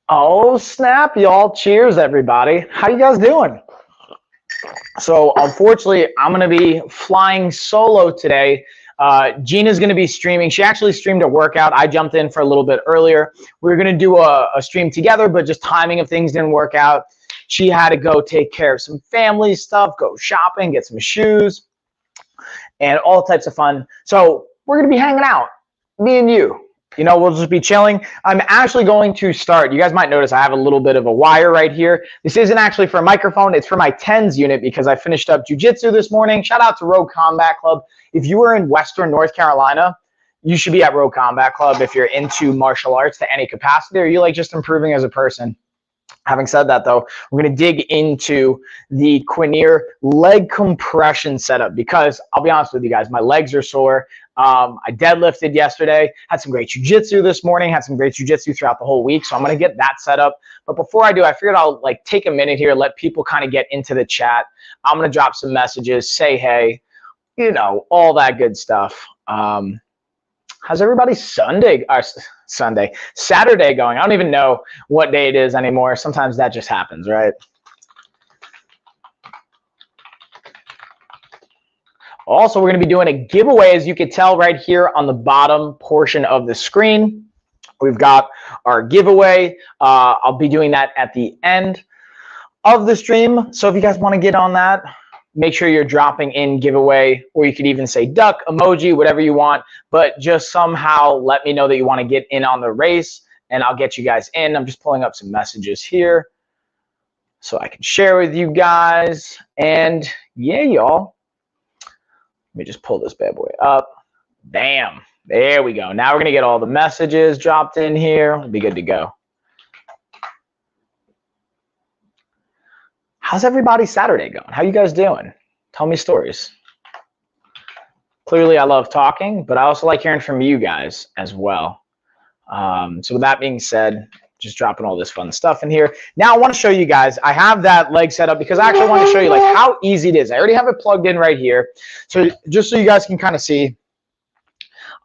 Oh snap, y'all. Cheers, everybody. How you guys doing? So unfortunately, I'm going to be flying solo today. Gina's going to be streaming. She actually streamed a workout. I jumped in for a little bit earlier. We were going to do a stream together, but just timing of things didn't work out. She had to go take care of some family stuff, go shopping, get some shoes, and all types of fun. So we're going to be hanging out, me and you. You know, we'll just be chilling. I'm actually going to start. You guys might notice I have a little bit of a wire right here. This isn't actually for a microphone. It's for my TENS unit because I finished up jiu-jitsu this morning. Shout out to Rogue Combat Club. If you are in Western North Carolina, you should be at Rogue Combat Club if you're into martial arts to any capacity or you like just improving as a person. Having said that, though, we're going to dig into the Quinier leg compression setup because I'll be honest with you guys, my legs are sore. I deadlifted yesterday, had some great jiu-jitsu this morning, had some great jiu-jitsu throughout the whole week, so I'm going to get that set up. But before I do, I figured I'll take a minute here, let people kind of get into the chat. I'm going to drop some messages, say hey, you know, all that good stuff. How's everybody's Saturday going? I don't even know what day it is anymore. Sometimes that just happens, right? Also, we're going to be doing a giveaway, as you can tell right here on the bottom portion of the screen. We've got our giveaway. I'll be doing that at the end of the stream. So if you guys want to get on that, make sure you're dropping in giveaway, or you could even say duck, emoji, whatever you want. But just somehow let me know that you want to get in on the race, and I'll get you guys in. I'm just pulling up some messages here so I can share with you guys. And yeah, y'all. Let me just pull this bad boy up. Bam. There we go. Now we're going to get all the messages dropped in here. We'll be good to go. How's everybody's Saturday going? How you guys doing? Tell me stories. Clearly, I love talking, but I also like hearing from you guys as well. So with that being said, just dropping all this fun stuff in here. Now I want to show you guys, I have that leg set up because I actually want to show you how easy it is. I already have it plugged in right here. So just so you guys can kind of see,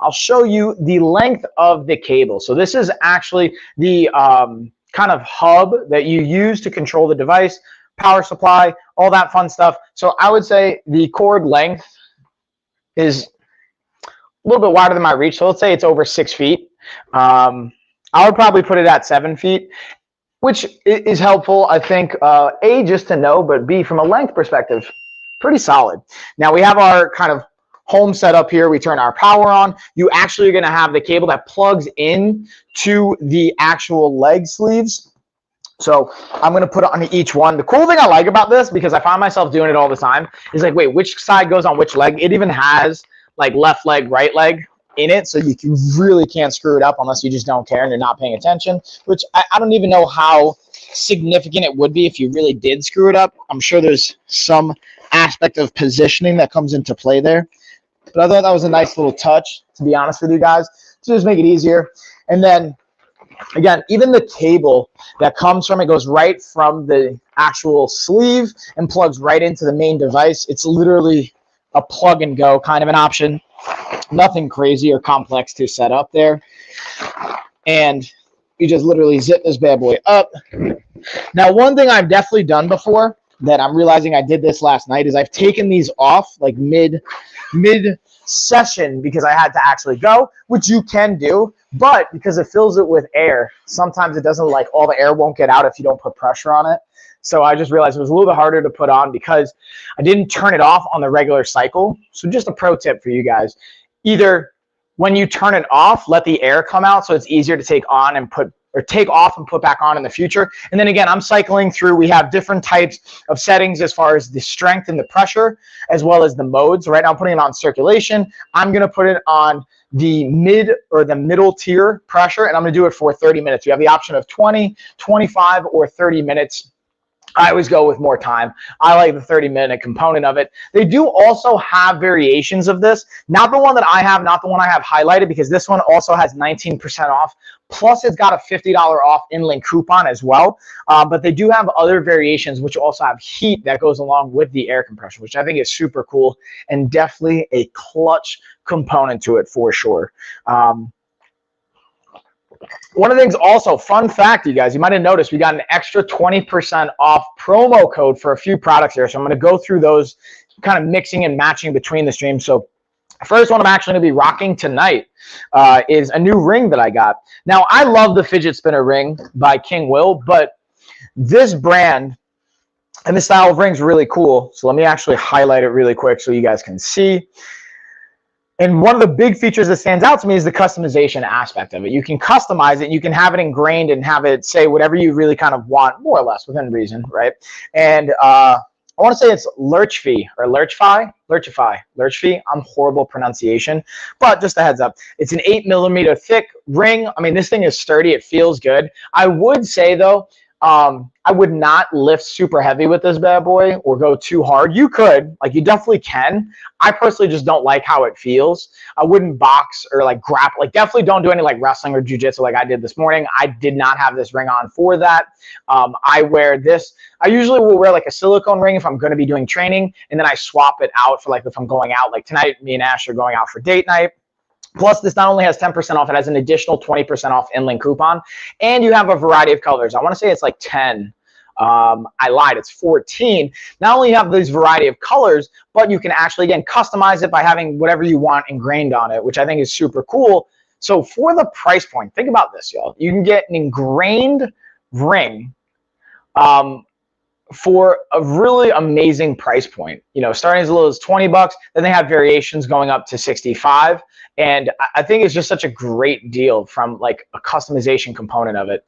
I'll show you the length of the cable. So this is actually the kind of hub that you use to control the device, power supply, all that fun stuff. So I would say the cord length is a little bit wider than my reach. So let's say it's over 6 feet. I would probably put it at 7 feet, which is helpful, I think, A, just to know, but B, from a length perspective, pretty solid. Now we have our kind of home setup here. We turn our power on. You actually are going to have the cable that plugs in to the actual leg sleeves. So I'm going to put it on each one. The cool thing I like about this, because I find myself doing it all the time, is like, wait, which side goes on which leg? It even has like left leg, right leg in it, so you really can't screw it up unless you just don't care and you're not paying attention, which I don't even know how significant it would be if you really did screw it up. I'm sure there's some aspect of positioning that comes into play there, but I thought that was a nice little touch, to be honest with you guys, to just make it easier. And then again, even the cable that comes from it goes right from the actual sleeve and plugs right into the main device. It's literally a plug and go kind of an option. Nothing crazy or complex to set up there. And you just literally zip this bad boy up. Now, one thing I've definitely done before that I'm realizing I did this last night is I've taken these off like mid session because I had to actually go, which you can do, but because it fills it with air, sometimes it doesn't, like, all the air won't get out if you don't put pressure on it. So I just realized it was a little bit harder to put on because I didn't turn it off on the regular cycle. So just a pro tip for you guys. Either when you turn it off, let the air come out so it's easier to take on and put, or take off and put back on in the future. And then again, I'm cycling through, we have different types of settings as far as the strength and the pressure, as well as the modes. Right now I'm putting it on circulation. I'm gonna put it on the mid or the middle tier pressure, and I'm gonna do it for 30 minutes. You have the option of 20, 25, or 30 minutes. I always go with more time. I like the 30-minute component of it. They do also have variations of this. Not the one that I have, not the one I have highlighted, because this one also has 19% off. Plus, it's got a $50 off in-link coupon as well. But they do have other variations, which also have heat that goes along with the air compression, which I think is super cool and definitely a clutch component to it for sure. One of the things also, fun fact, you guys, you might have noticed we got an extra 20% off promo code for a few products here. So I'm going to go through those, kind of mixing and matching between the streams. So first one I'm actually going to be rocking tonight is a new ring that I got. Now, I love the fidget spinner ring by King Will, but this brand and the style of ring is really cool. So let me actually highlight it really quick so you guys can see. And one of the big features that stands out to me is the customization aspect of it. You can customize it. You can have it ingrained and have it say whatever you really kind of want, more or less within reason, right? And I want to say it's Lurchfee or Lurchfee. I'm horrible pronunciation, but just a heads up. It's an 8mm thick ring. I mean, this thing is sturdy. It feels good. I would say, though, I would not lift super heavy with this bad boy or go too hard. You could, like, you definitely can. I personally just don't like how it feels. I wouldn't box or like grapple. Like, definitely don't do any like wrestling or jiu-jitsu like I did this morning. I did not have this ring on for that. I wear this. I usually will wear like a silicone ring if I'm going to be doing training, and then I swap it out for like if I'm going out. Like tonight, me and Ash are going out for date night. Plus, this not only has 10% off, it has an additional 20% off in-link coupon. And you have a variety of colors. I want to say it's like 10. I lied, it's 14. Not only have this variety of colors, but you can actually, again, customize it by having whatever you want ingrained on it, which I think is super cool. So for the price point, think about this, y'all. You can get an ingrained ring for a really amazing price point, you know, starting as little as 20 bucks, then they have variations going up to 65. And I think it's just such a great deal from like a customization component of it.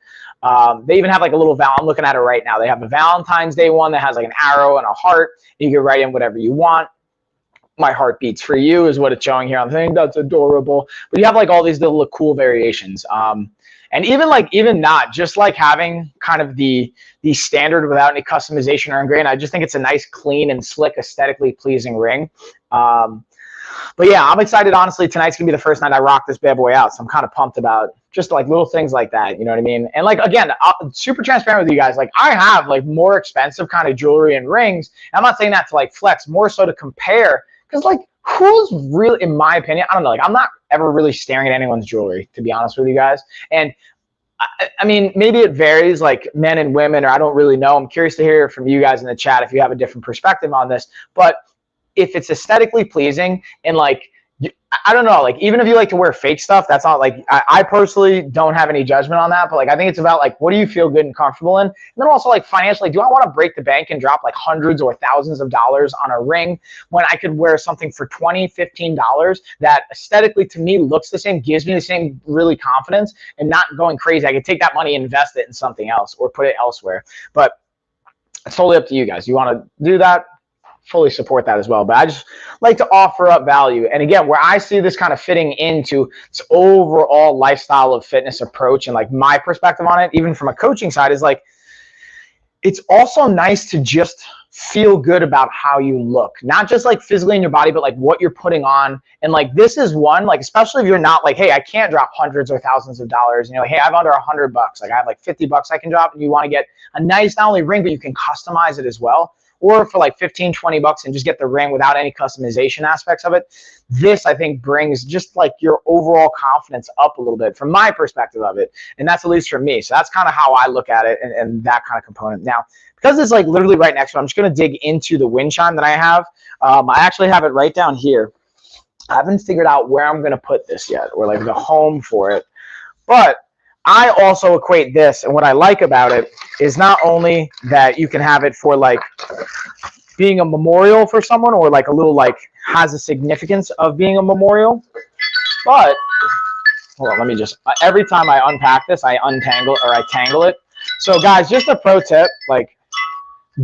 They even have like a little I'm looking at it right now. They have a Valentine's Day one that has like an arrow and a heart. You can write in whatever you want. My heart beats for you is what it's showing here. I'm thinking that's adorable. But you have like all these little cool variations. And even not just like having kind of the standard without any customization or ingrain. I just think it's a nice, clean, and slick, aesthetically pleasing ring. But yeah, I'm excited. Honestly, tonight's gonna be the first night I rock this bad boy out, so I'm kind of pumped about just like little things like that. You know what I mean? And like again, super transparent with you guys. Like I have like more expensive kind of jewelry and rings. And I'm not saying that to like flex, more so to compare, because like who's really, in my opinion, I don't know. Like I'm not ever really staring at anyone's jewelry, to be honest with you guys. And I mean, maybe it varies, like men and women, or I don't really know. I'm curious to hear from you guys in the chat if you have a different perspective on this. But if it's aesthetically pleasing and like, I don't know, like even if you like to wear fake stuff, that's not like, I personally don't have any judgment on that, but like I think it's about like, what do you feel good and comfortable in? And then also like financially, do I want to break the bank and drop like hundreds or thousands of dollars on a ring when I could wear something for $20, $15 that aesthetically to me looks the same, gives me the same really confidence, and not going crazy? I could take that money and invest it in something else or put it elsewhere. But it's totally up to you guys. You want to do that? Fully support that as well, but I just like to offer up value. And again, where I see this kind of fitting into this overall lifestyle of fitness approach and like my perspective on it, even from a coaching side, is like, it's also nice to just feel good about how you look, not just like physically in your body, but like what you're putting on. And like, this is one, like, especially if you're not like, hey, I can't drop hundreds or thousands of dollars, you know, hey, I have under $100, like I have like 50 bucks I can drop, and you want to get a nice, not only ring, but you can customize it as well. Or for like 15, 20 bucks and just get the ring without any customization aspects of it. This, I think, brings just like your overall confidence up a little bit from my perspective of it. And that's at least for me. So that's kind of how I look at it, and that kind of component. Now, because it's like literally right next to it, I'm just going to dig into the wind chime that I have. I actually have it right down here. I haven't figured out where I'm going to put this yet, or like the home for it. But I also equate this, and what I like about it is not only that you can have it for like being a memorial for someone, or like a little like has a significance of being a memorial, but hold on, let me just, every time I unpack this, I untangle or I tangle it. So guys, just a pro tip, like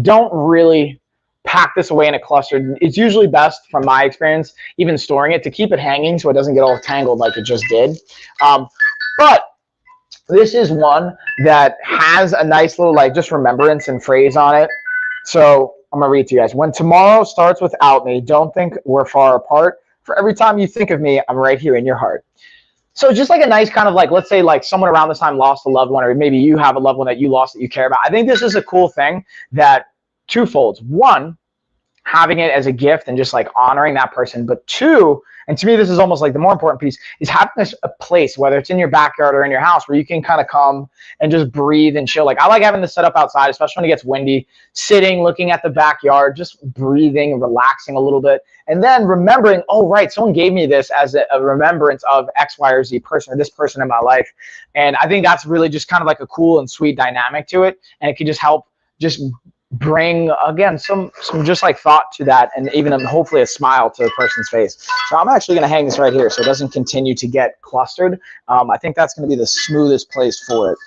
don't really pack this away in a cluster. It's usually best, from my experience, even storing it, to keep it hanging so it doesn't get all tangled like it just did. But this is one that has a nice little like just remembrance and phrase on it. So I'm gonna read to you guys. When tomorrow starts without me, don't think we're far apart. For every time you think of me, I'm right here in your heart. So just like a nice kind of like, let's say like someone around this time lost a loved one, or maybe you have a loved one that you lost that you care about. I think this is a cool thing that twofolds. One, having it as a gift and just like honoring that person. But two, and to me this is almost like the more important piece, is having a place, whether it's in your backyard or in your house, where you can kind of come and just breathe and chill. Like I like having this set up outside, especially when it gets windy, sitting, looking at the backyard, just breathing, relaxing a little bit, and then remembering, oh right, someone gave me this as a remembrance of X, Y, or Z person, or this person in my life. And I think that's really just kind of like a cool and sweet dynamic to it, and it can just help just bring, again, some just like thought to that, and even hopefully a smile to the person's face. So I'm actually going to hang this right here so it doesn't continue to get clustered. I think that's going to be the smoothest place for it.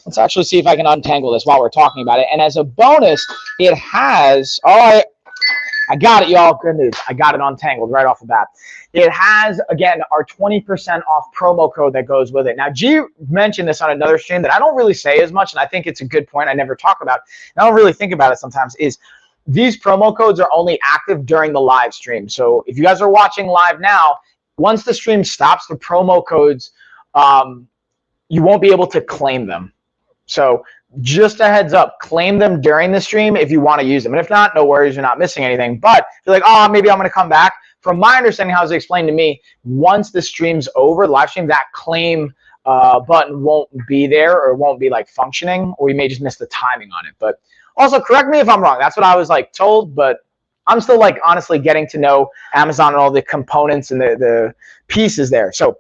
Let's actually see if I can untangle this while we're talking about it. And as a bonus, it has, I got it, y'all. Good news. I got it untangled right off the bat. It has, again, our 20% off promo code that goes with it. Now, G mentioned this on another stream that I don't really say as much, and I think it's a good point I never talk about. And I don't really think about it sometimes, is these promo codes are only active during the live stream. So if you guys are watching live now, once the stream stops, the promo codes, you won't be able to claim them. So just a heads up, claim them during the stream if you want to use them. And if not, no worries, you're not missing anything. But if you're like, oh, maybe I'm going to come back. From my understanding, how it's explained to me, once the stream's over, the live stream, that claim button won't be there, or won't be like functioning, or you may just miss the timing on it. But also, correct me if I'm wrong. That's what I was like told, but I'm still like honestly getting to know Amazon and all the components and the pieces there. So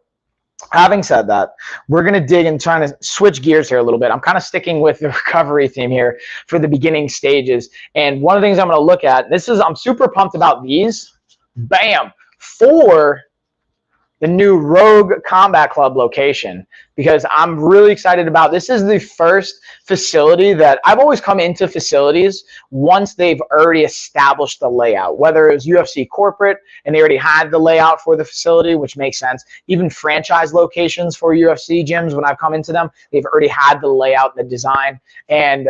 having said that, we're going to dig and trying to switch gears here a little bit. I'm kind of sticking with the recovery theme here for the beginning stages. And one of the things I'm going to look at, I'm super pumped about these. Bam! For the new Rogue Combat Club location, because I'm really excited about this. Is the first facility that I've always come into facilities once they've already established the layout, whether it was UFC corporate and they already had the layout for the facility, which makes sense. Even franchise locations for UFC gyms, when I've come into them, they've already had the layout and the design. And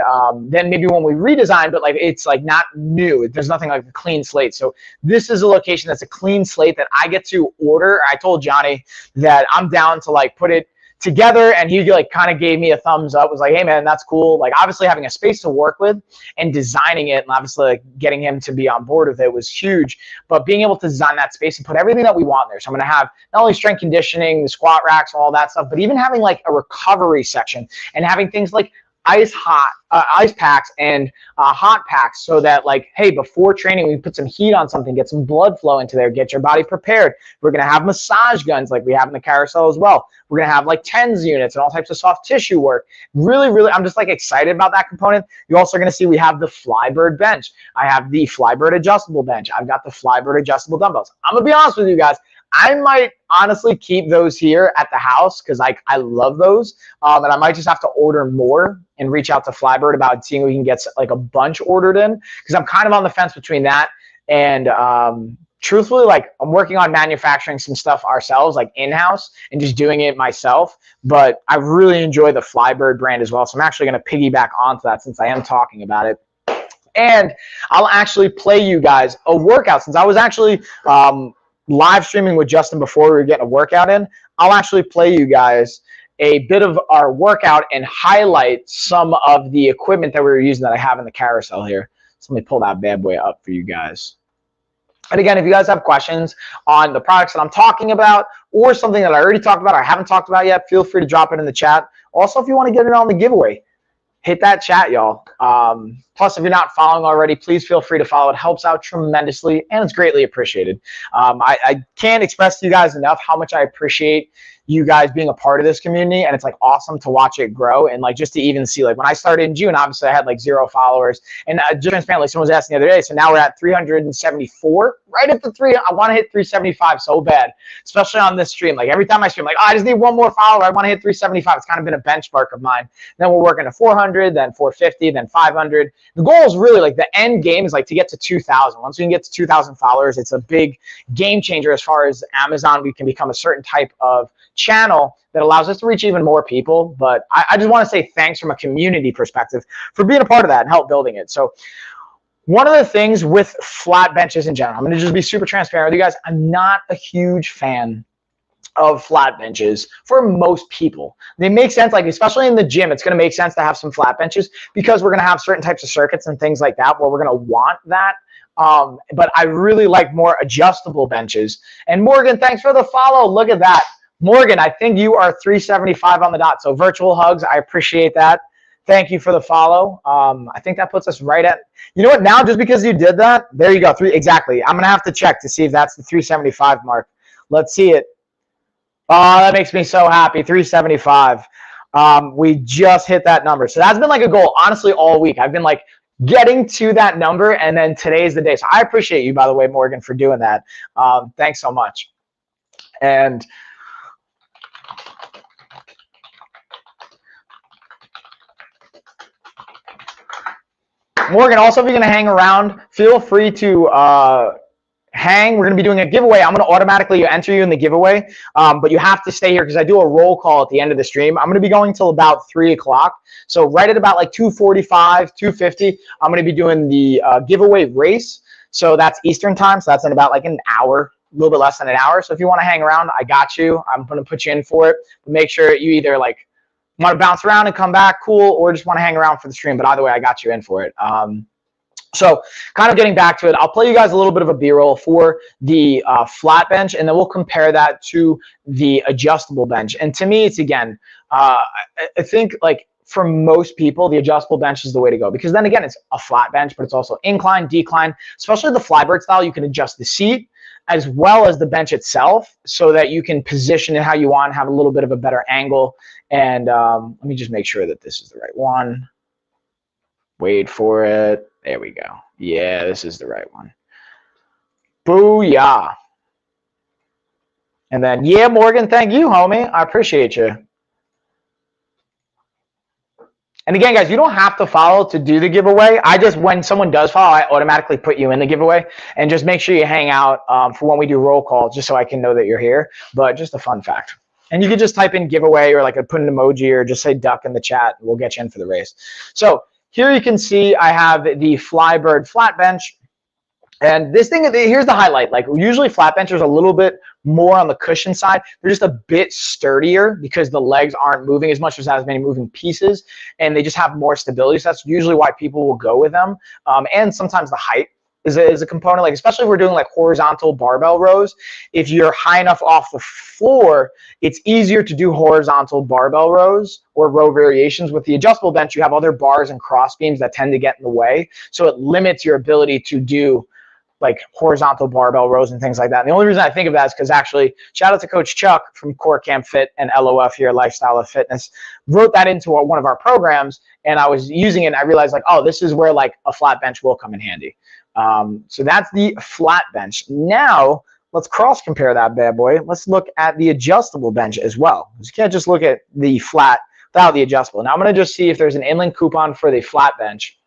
then maybe when we redesign, but like it's like not new. There's nothing like a clean slate. So this is a location that's a clean slate that I get to order. I told Johnny that I'm down to like put it together, and he like kind of gave me a thumbs up, was like, hey man, that's cool. Like obviously having a space to work with and designing it, and obviously like getting him to be on board with it was huge, but being able to design that space and put everything that we want there. So I'm going to have not only strength conditioning, the squat racks, all that stuff, but even having like a recovery section and having things like ice packs and hot packs, so that like, hey, before training we put some heat on something, get some blood flow into there, get your body prepared. We're going to have massage guns like we have in the carousel as well. We're going to have like TENS units and all types of soft tissue work. Really, I'm just like excited about that component. You're also going to see we have the Flybird bench. I have the Flybird adjustable bench. I've got the Flybird adjustable dumbbells. I'm going to be honest with you guys, I might honestly keep those here at the house because I love those. And I might just have to order more and reach out to Flybird about seeing if we can get like a bunch ordered in, because I'm kind of on the fence between that and truthfully, like I'm working on manufacturing some stuff ourselves, like in-house, and just doing it myself. But I really enjoy the Flybird brand as well. So I'm actually going to piggyback onto that since I am talking about it. And I'll actually play you guys a workout, since I was actually live streaming with Justin before we were getting a workout in. I'll actually play you guys a bit of our workout and highlight some of the equipment that we were using that I have in the carousel here. So let me pull that bad boy up for you guys. And again, if you guys have questions on the products that I'm talking about, or something that I already talked about or I haven't talked about yet, feel free to drop it in the chat. Also, if you want to get it on the giveaway, hit that chat, y'all. Plus, if you're not following already, please feel free to follow. It helps out tremendously, and it's greatly appreciated. I can't express to you guys enough how much I appreciate you guys being a part of this community, and it's like awesome to watch it grow. And like just to even see, like when I started in June, obviously I had like 0 followers, and just transparently, like someone was asking the other day, so now we're at 374, right at the I want to hit 375 so bad, especially on this stream. Like every time I stream, like, oh, I just need one more follower, I want to hit 375. It's kind of been a benchmark of mine. Then we're working to 400, then 450, then 500. The goal is really like the end game is like to get to 2,000. Once we can get to 2,000 followers, it's a big game changer as far as Amazon. We can become a certain type of channel that allows us to reach even more people. But I just want to say thanks from a community perspective for being a part of that and help building it. So one of the things with flat benches in general, I'm going to just be super transparent with you guys. I'm not a huge fan of flat benches for most people. They make sense, like especially in the gym, it's going to make sense to have some flat benches because we're going to have certain types of circuits and things like that where we're going to want that. But I really like more adjustable benches. And Morgan, thanks for the follow. Look at that. Morgan, I think you are 375 on the dot. So virtual hugs, I appreciate that. Thank you for the follow. I think that puts us right at, you know what, now just because you did that, there you go, exactly. I'm going to have to check to see if that's the 375 mark. Let's see it. Oh, that makes me so happy, 375. We just hit that number. So that's been like a goal, honestly, all week. I've been like getting to that number, and then today's the day. So I appreciate you, by the way, Morgan, for doing that. Thanks so much. And Morgan, also, if you're going to hang around, feel free to hang. We're going to be doing a giveaway. I'm going to automatically enter you in the giveaway, but you have to stay here because I do a roll call at the end of the stream. I'm going to be going till about 3 o'clock. So right at about like 2:45, 2:50, I'm going to be doing the giveaway race. So that's Eastern time. So that's in about like an hour, a little bit less than an hour. So if you want to hang around, I got you. I'm going to put you in for it. But make sure you either like want to bounce around and come back, cool, or just want to hang around for the stream. But either way, I got you in for it. So kind of getting back to it, I'll play you guys a little bit of a B-roll for the flat bench, and then we'll compare that to the adjustable bench. And to me, it's, again, I think like for most people, the adjustable bench is the way to go because then again, it's a flat bench, but it's also incline, decline, especially the flybird style. You can adjust the seat as well as the bench itself so that you can position it how you want, have a little bit of a better angle. And let me just make sure that this is the right one. Wait for it. There we go. Yeah, this is the right one. Booyah. And then, yeah, Morgan, thank you, homie. I appreciate you. And again, guys, you don't have to follow to do the giveaway. I just, when someone does follow, I automatically put you in the giveaway. And just make sure you hang out for when we do roll call, just so I can know that you're here. But just a fun fact. And you can just type in giveaway or like put an emoji or just say duck in the chat. And we'll get you in for the race. So here you can see I have the Flybird flat bench. And this thing, here's the highlight. Like usually flat benchers are a little bit more on the cushion side. They're just a bit sturdier because the legs aren't moving as much, as many moving pieces, and they just have more stability. So that's usually why people will go with them. And sometimes the height is a component, like especially if we're doing like horizontal barbell rows. If you're high enough off the floor, it's easier to do horizontal barbell rows or row variations. With the adjustable bench, you have other bars and cross beams that tend to get in the way. So it limits your ability to do like horizontal barbell rows and things like that. And the only reason I think of that is because actually, shout out to Coach Chuck from Core Camp Fit and LOF here, Lifestyle of Fitness, wrote that into one of our programs, and I was using it, and I realized like, oh, this is where like a flat bench will come in handy. So that's the flat bench. Now, let's cross compare that bad boy. Let's look at the adjustable bench as well. You can't just look at the flat without the adjustable. Now I'm going to just see if there's an in-link coupon for the flat bench.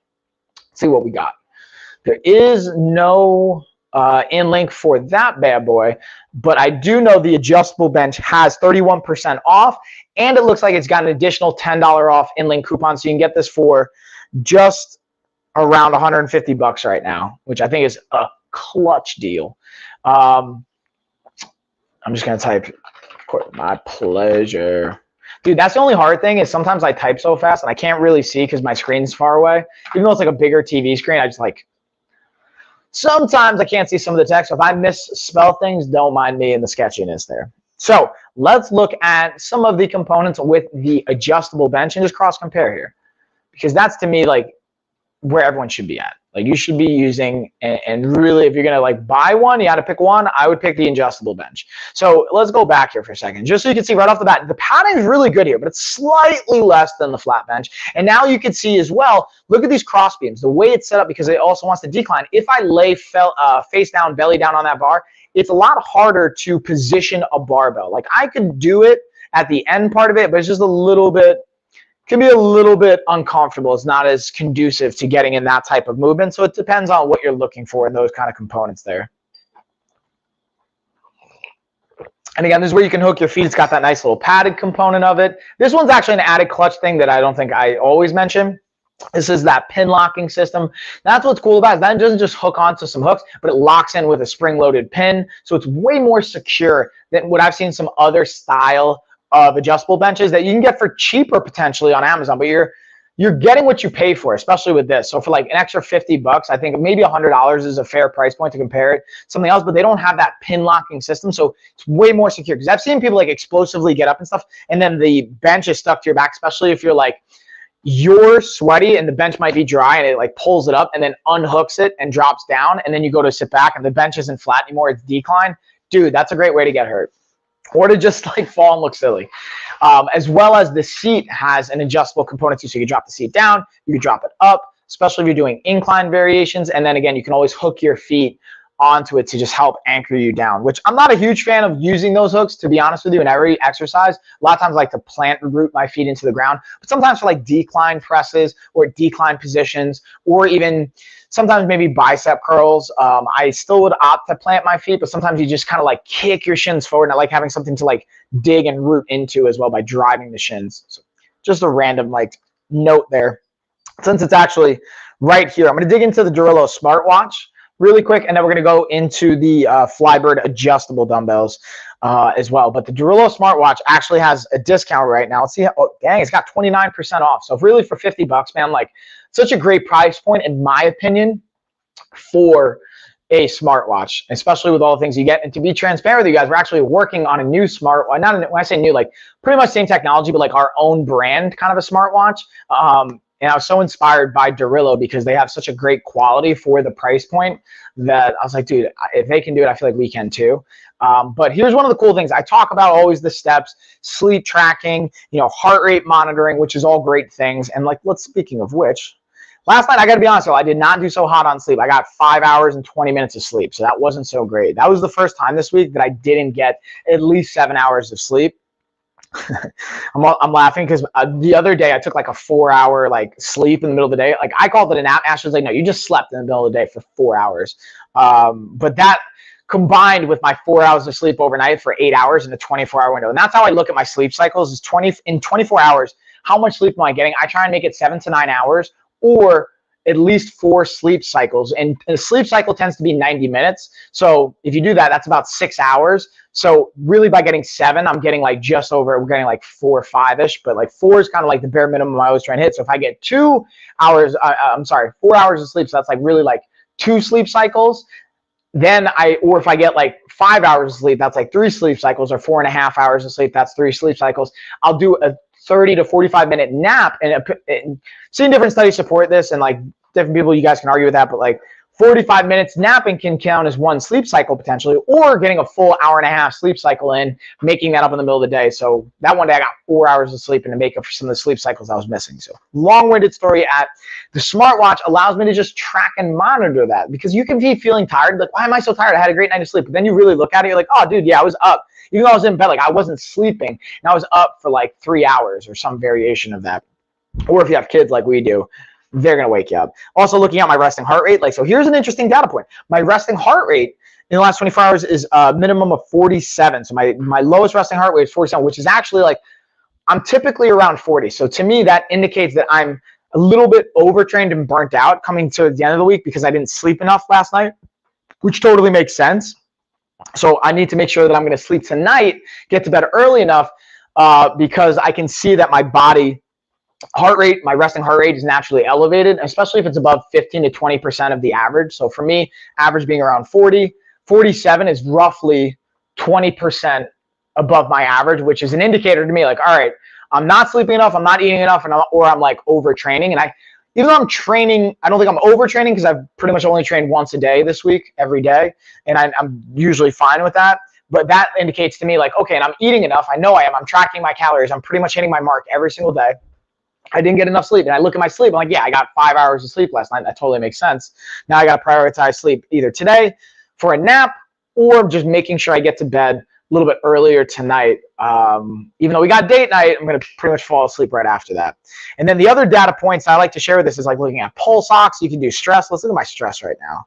Let's see what we got. There is no in-link for that bad boy, but I do know the adjustable bench has 31% off, and it looks like it's got an additional $10 off in-link coupon, so you can get this for just around 150 bucks right now, which I think is a clutch deal. I'm just going to type, my pleasure. Dude, that's the only hard thing is sometimes I type so fast and I can't really see because my screen's far away. Even though it's like a bigger TV screen, I just like, sometimes I can't see some of the text. So if I misspell things, don't mind me in the sketchiness there. So let's look at some of the components with the adjustable bench and just cross compare here. Because that's to me like where everyone should be at. Like you should be using, and really if you're gonna like buy one, you got to pick one. I would pick the adjustable bench. So let's go back here for a second, just so you can see right off the bat, the padding is really good here, but it's slightly less than the flat bench. And now you can see as well, look at these cross beams, the way it's set up, because it also wants to decline. If I lay face down, belly down on that bar, it's a lot harder to position a barbell. Like I could do it at the end part of it, but it's just a little bit, can be a little bit uncomfortable. It's not as conducive to getting in that type of movement. So it depends on what you're looking for in those kind of components there. And again, this is where you can hook your feet. It's got that nice little padded component of it. This one's actually an added clutch thing that I don't think I always mention. This is that pin locking system. That's what's cool about it. That doesn't just hook onto some hooks, but it locks in with a spring-loaded pin. So it's way more secure than what I've seen some other style of adjustable benches that you can get for cheaper potentially on Amazon, but you're getting what you pay for, especially with this. So for like an extra $50, I think maybe $100 is a fair price point to compare it to something else, but they don't have that pin locking system. So it's way more secure, because I've seen people like explosively get up and stuff, and then the bench is stuck to your back, especially if you're like, you're sweaty and the bench might be dry, and it like pulls it up and then unhooks it and drops down, and then you go to sit back and the bench isn't flat anymore, it's declined. Dude, that's a great way to get hurt, or to just like fall and look silly. As well as the seat has an adjustable component too, so you can drop the seat down, you can drop it up, especially if you're doing incline variations, and then again, you can always hook your feet onto it to just help anchor you down, which I'm not a huge fan of using those hooks, to be honest with you, in every exercise. A lot of times I like to plant root my feet into the ground, but sometimes for like decline presses or decline positions, or even sometimes maybe bicep curls, I still would opt to plant my feet, but sometimes you just kind of like kick your shins forward, and I like having something to like dig and root into as well by driving the shins. So just a random like note there. Since it's actually right here, I'm going to dig into the Durillo smartwatch really quick, and then we're going to go into the Flybird adjustable dumbbells as well. But the Durillo smartwatch actually has a discount right now. Let's see how, oh dang, it's got 29% off. So really for $50, man, like such a great price point in my opinion for a smartwatch, especially with all the things you get. And to be transparent with you guys, we're actually working on a new smartwatch. When I say new, like pretty much same technology, but like our own brand kind of a smartwatch. And I was so inspired by Durillo because they have such a great quality for the price point that I was like, dude, if they can do it, I feel like we can too. But here's one of the cool things. I talk about always the steps, sleep tracking, you know, heart rate monitoring, which is all great things. And like, speaking of which, last night, I got to be honest, I did not do so hot on sleep. I got 5 hours and 20 minutes of sleep, so that wasn't so great. That was the first time this week that I didn't get at least 7 hours of sleep. I'm laughing because the other day I took like a 4-hour like sleep in the middle of the day. Like I called it a nap. Ashley's like, no, you just slept in the middle of the day for 4 hours. But that combined with my 4 hours of sleep overnight for 8 hours in a 24-hour window. And that's how I look at my sleep cycles is in 24 hours, how much sleep am I getting? I try and make it 7 to 9 hours or at least 4 sleep cycles. And a sleep cycle tends to be 90 minutes. So if you do that, that's about 6 hours. So really by getting 7, I'm getting like just over, we're getting like 4 or 5-ish, but like 4 is kind of like the bare minimum I always try and hit. So if I get 4 hours of sleep, so that's like really like 2 sleep cycles, then or if I get like 5 hours of sleep, that's like 3 sleep cycles, or 4.5 hours of sleep, that's 3 sleep cycles. I'll do a 30 to 45 minute nap, and seeing different studies support this, and like different people, you guys can argue with that, but like 45 minutes napping can count as 1 sleep cycle potentially, or getting a full 1.5-hour sleep cycle in, making that up in the middle of the day. So that one day I got 4 hours of sleep and to make up for some of the sleep cycles I was missing. So long-winded story at the smartwatch allows me to just track and monitor that, because you can be feeling tired, like, why am I so tired? I had a great night of sleep. But then you really look at it, you're like, oh dude, yeah, I was up. Even though I was in bed, like I wasn't sleeping, and I was up for like 3 hours or some variation of that. Or if you have kids like we do, they're going to wake you up. Also looking at my resting heart rate, like, so here's an interesting data point. My resting heart rate in the last 24 hours is a minimum of 47. So my lowest resting heart rate is 47, which is actually like, I'm typically around 40. So to me, that indicates that I'm a little bit overtrained and burnt out coming to the end of the week because I didn't sleep enough last night, which totally makes sense. So I need to make sure that I'm going to sleep tonight, get to bed early enough because I can see that my body heart rate, my resting heart rate is naturally elevated, especially if it's above 15 to 20% of the average. So for me, average being around 40, 47 is roughly 20% above my average, which is an indicator to me like, all right, I'm not sleeping enough, I'm not eating enough, or I'm like overtraining. And even though I'm training, I don't think I'm overtraining because I've pretty much only trained once a day this week, every day. And I'm usually fine with that. But that indicates to me like, okay, and I'm eating enough. I know I am. I'm tracking my calories. I'm pretty much hitting my mark every single day. I didn't get enough sleep. And I look at my sleep. I'm like, yeah, I got 5 hours of sleep last night. That totally makes sense. Now I got to prioritize sleep either today for a nap or just making sure I get to bed a little bit earlier tonight. Even though we got date night, I'm going to pretty much fall asleep right after that. And then the other data points I like to share with this is like looking at pulse ox. You can do stress. Let's look at my stress right now.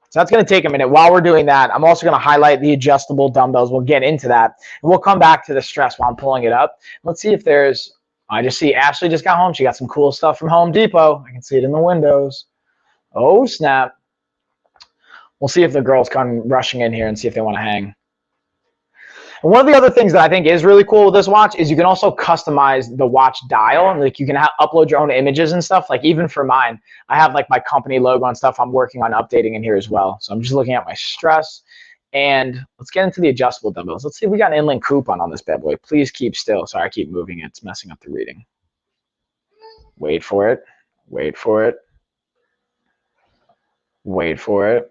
So that's going to take a minute. While we're doing that, I'm also going to highlight the adjustable dumbbells. We'll get into that. And we'll come back to the stress while I'm pulling it up. Let's see if there's, I just see Ashley just got home. She got some cool stuff from Home Depot. I can see it in the windows. Oh, snap. We'll see if the girls come rushing in here and see if they want to hang. And one of the other things that I think is really cool with this watch is you can also customize the watch dial. Like you can upload your own images and stuff. Like even for mine, I have like my company logo and stuff I'm working on updating in here as well. So I'm just looking at my stress. And let's get into the adjustable dumbbells. Let's see if we got an inline coupon on this bad boy. Please keep still. Sorry, I keep moving it. It's messing up the reading. Wait for it. Wait for it. Wait for it.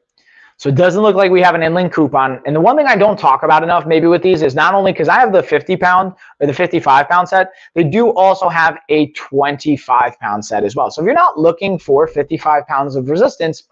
So it doesn't look like we have an inline coupon. And the one thing I don't talk about enough maybe with these is not only because I have the 50-pound or the 55-pound set, they do also have a 25-pound set as well. So if you're not looking for 55 pounds of resistance,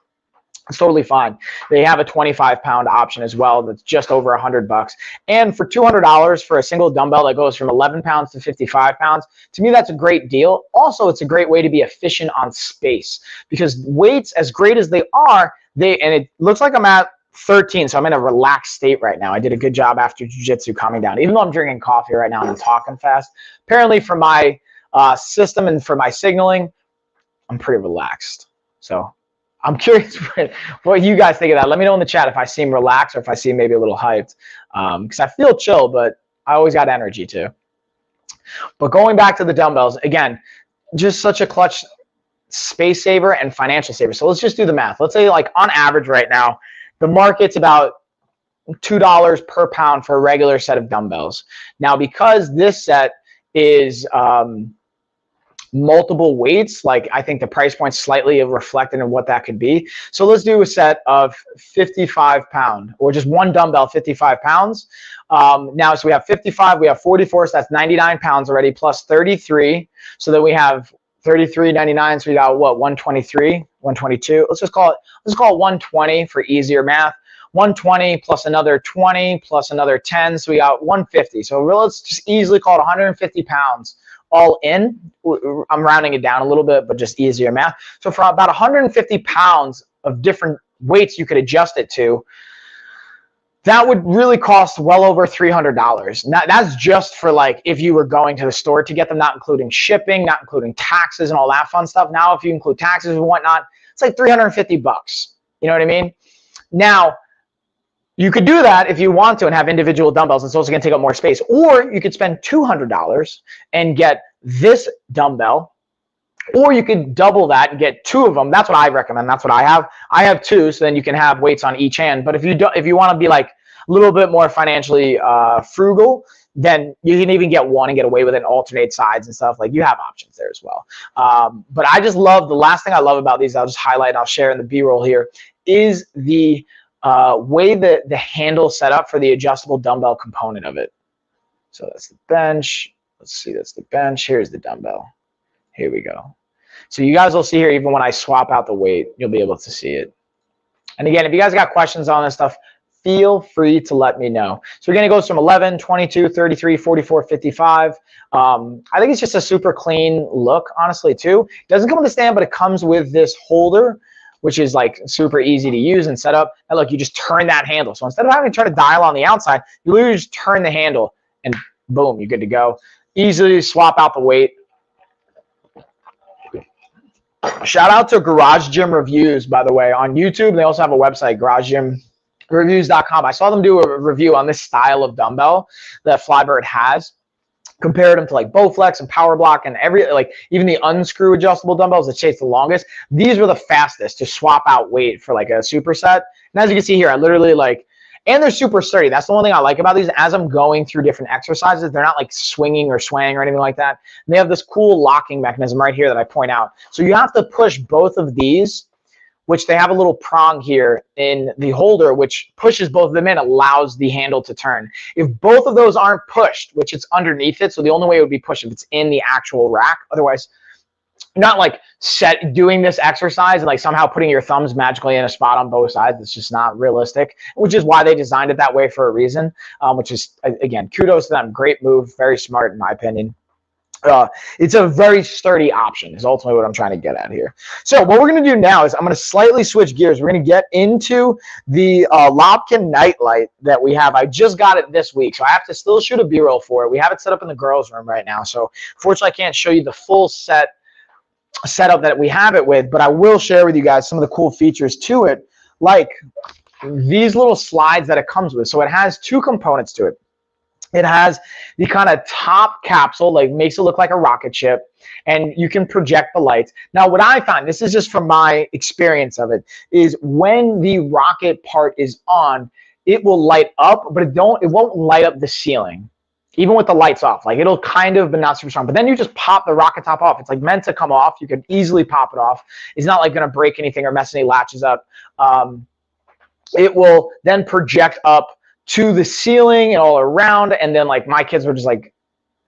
it's totally fine. They have a 25-pound option as well that's just over $100. And for $200 for a single dumbbell that goes from 11 pounds to 55 pounds, to me that's a great deal. Also, it's a great way to be efficient on space because weights, as great as they are, and it looks like I'm at 13, so I'm in a relaxed state right now. I did a good job after jiu-jitsu calming down. Even though I'm drinking coffee right now and I'm talking fast, apparently for my system and for my signaling, I'm pretty relaxed. So I'm curious what you guys think of that. Let me know in the chat if I seem relaxed or if I seem maybe a little hyped. Because I feel chill, but I always got energy too. But going back to the dumbbells, again, just such a clutch space saver and financial saver. So let's just do the math. Let's say like on average right now, the market's about $2 per pound for a regular set of dumbbells. Now, because this set is multiple weights, like I think the price point's slightly reflected in what that could be. So let's do a set of 55 pound or just one dumbbell, 55 pounds. Now, so we have 55, we have 44, so that's 99 pounds already plus 33. So then we have 33.99, so we got what, 123, 122. Let's call it 120 for easier math. 120 plus another 20 plus another 10, so we got 150. So let's just easily call it 150 pounds all in. I'm rounding it down a little bit, but just easier math. So for about 150 pounds of different weights you could adjust it to, that would really cost well over $300. Now, that's just for like if you were going to the store to get them, not including shipping, not including taxes and all that fun stuff. Now, if you include taxes and whatnot, it's like $350. You know what I mean? Now, you could do that if you want to and have individual dumbbells. It's also going to take up more space. Or you could spend $200 and get this dumbbell. Or you could double that and get two of them. That's what I recommend. That's what I have. I have two, so then you can have weights on each hand. But if you want to be like a little bit more financially frugal, then you can even get one and get away with it and alternate sides and stuff. Like you have options there as well. But I just love, the last thing I love about these, I'll just highlight and I'll share in the B-roll here, is the way that the handle set up for the adjustable dumbbell component of it. So that's the bench. Let's see, that's the bench. Here's the dumbbell. Here we go. So you guys will see here, even when I swap out the weight, you'll be able to see it. And again, if you guys got questions on this stuff, feel free to let me know. So again, it goes from 11, 22, 33, 44, 55. I think it's just a super clean look, honestly, too. It doesn't come with a stand, but it comes with this holder, which is like super easy to use and set up. And look, you just turn that handle. So instead of having to try to dial on the outside, you literally just turn the handle and boom, you're good to go. Easily swap out the weight. Shout out to Garage Gym Reviews, by the way, on YouTube. They also have a website, garagegymreviews.com. I saw them do a review on this style of dumbbell that Flybird has. Compared them to like Bowflex and Power Block and even the unscrew adjustable dumbbells that chase the longest. These were the fastest to swap out weight for like a superset. And as you can see here, I literally And they're super sturdy. That's the one thing I like about these. As I'm going through different exercises, they're not like swinging or swaying or anything like that. And they have this cool locking mechanism right here that I point out. So you have to push both of these, which they have a little prong here in the holder, which pushes both of them in, allows the handle to turn. If both of those aren't pushed, which it's underneath it, so the only way it would be pushed if it's in the actual rack. Otherwise, not like doing this exercise and like somehow putting your thumbs magically in a spot on both sides. It's just not realistic, which is why they designed it that way for a reason, which is, again, kudos to them. Great move, very smart in my opinion. It's a very sturdy option is ultimately what I'm trying to get at here. So what we're going to do now is I'm going to slightly switch gears. We're going to get into the Lobkin Nightlight that we have. I just got it this week, so I have to still shoot a B-roll for it. We have it set up in the girls' room right now, so fortunately I can't show you the full setup that we have it with, but I will share with you guys some of the cool features to it, like these little slides that it comes with. So it has two components to it. It has the kind of top capsule, like makes it look like a rocket ship, and you can project the lights. Now, what I found, this is just from my experience of it, is when the rocket part is on, it will light up, but it won't light up the ceiling, even with the lights off. Like it'll kind of, but not super strong. But then you just pop the rocket top off. It's like meant to come off. You can easily pop it off. It's not like going to break anything or mess any latches up. It will then project up to the ceiling and all around, and then like my kids were just like,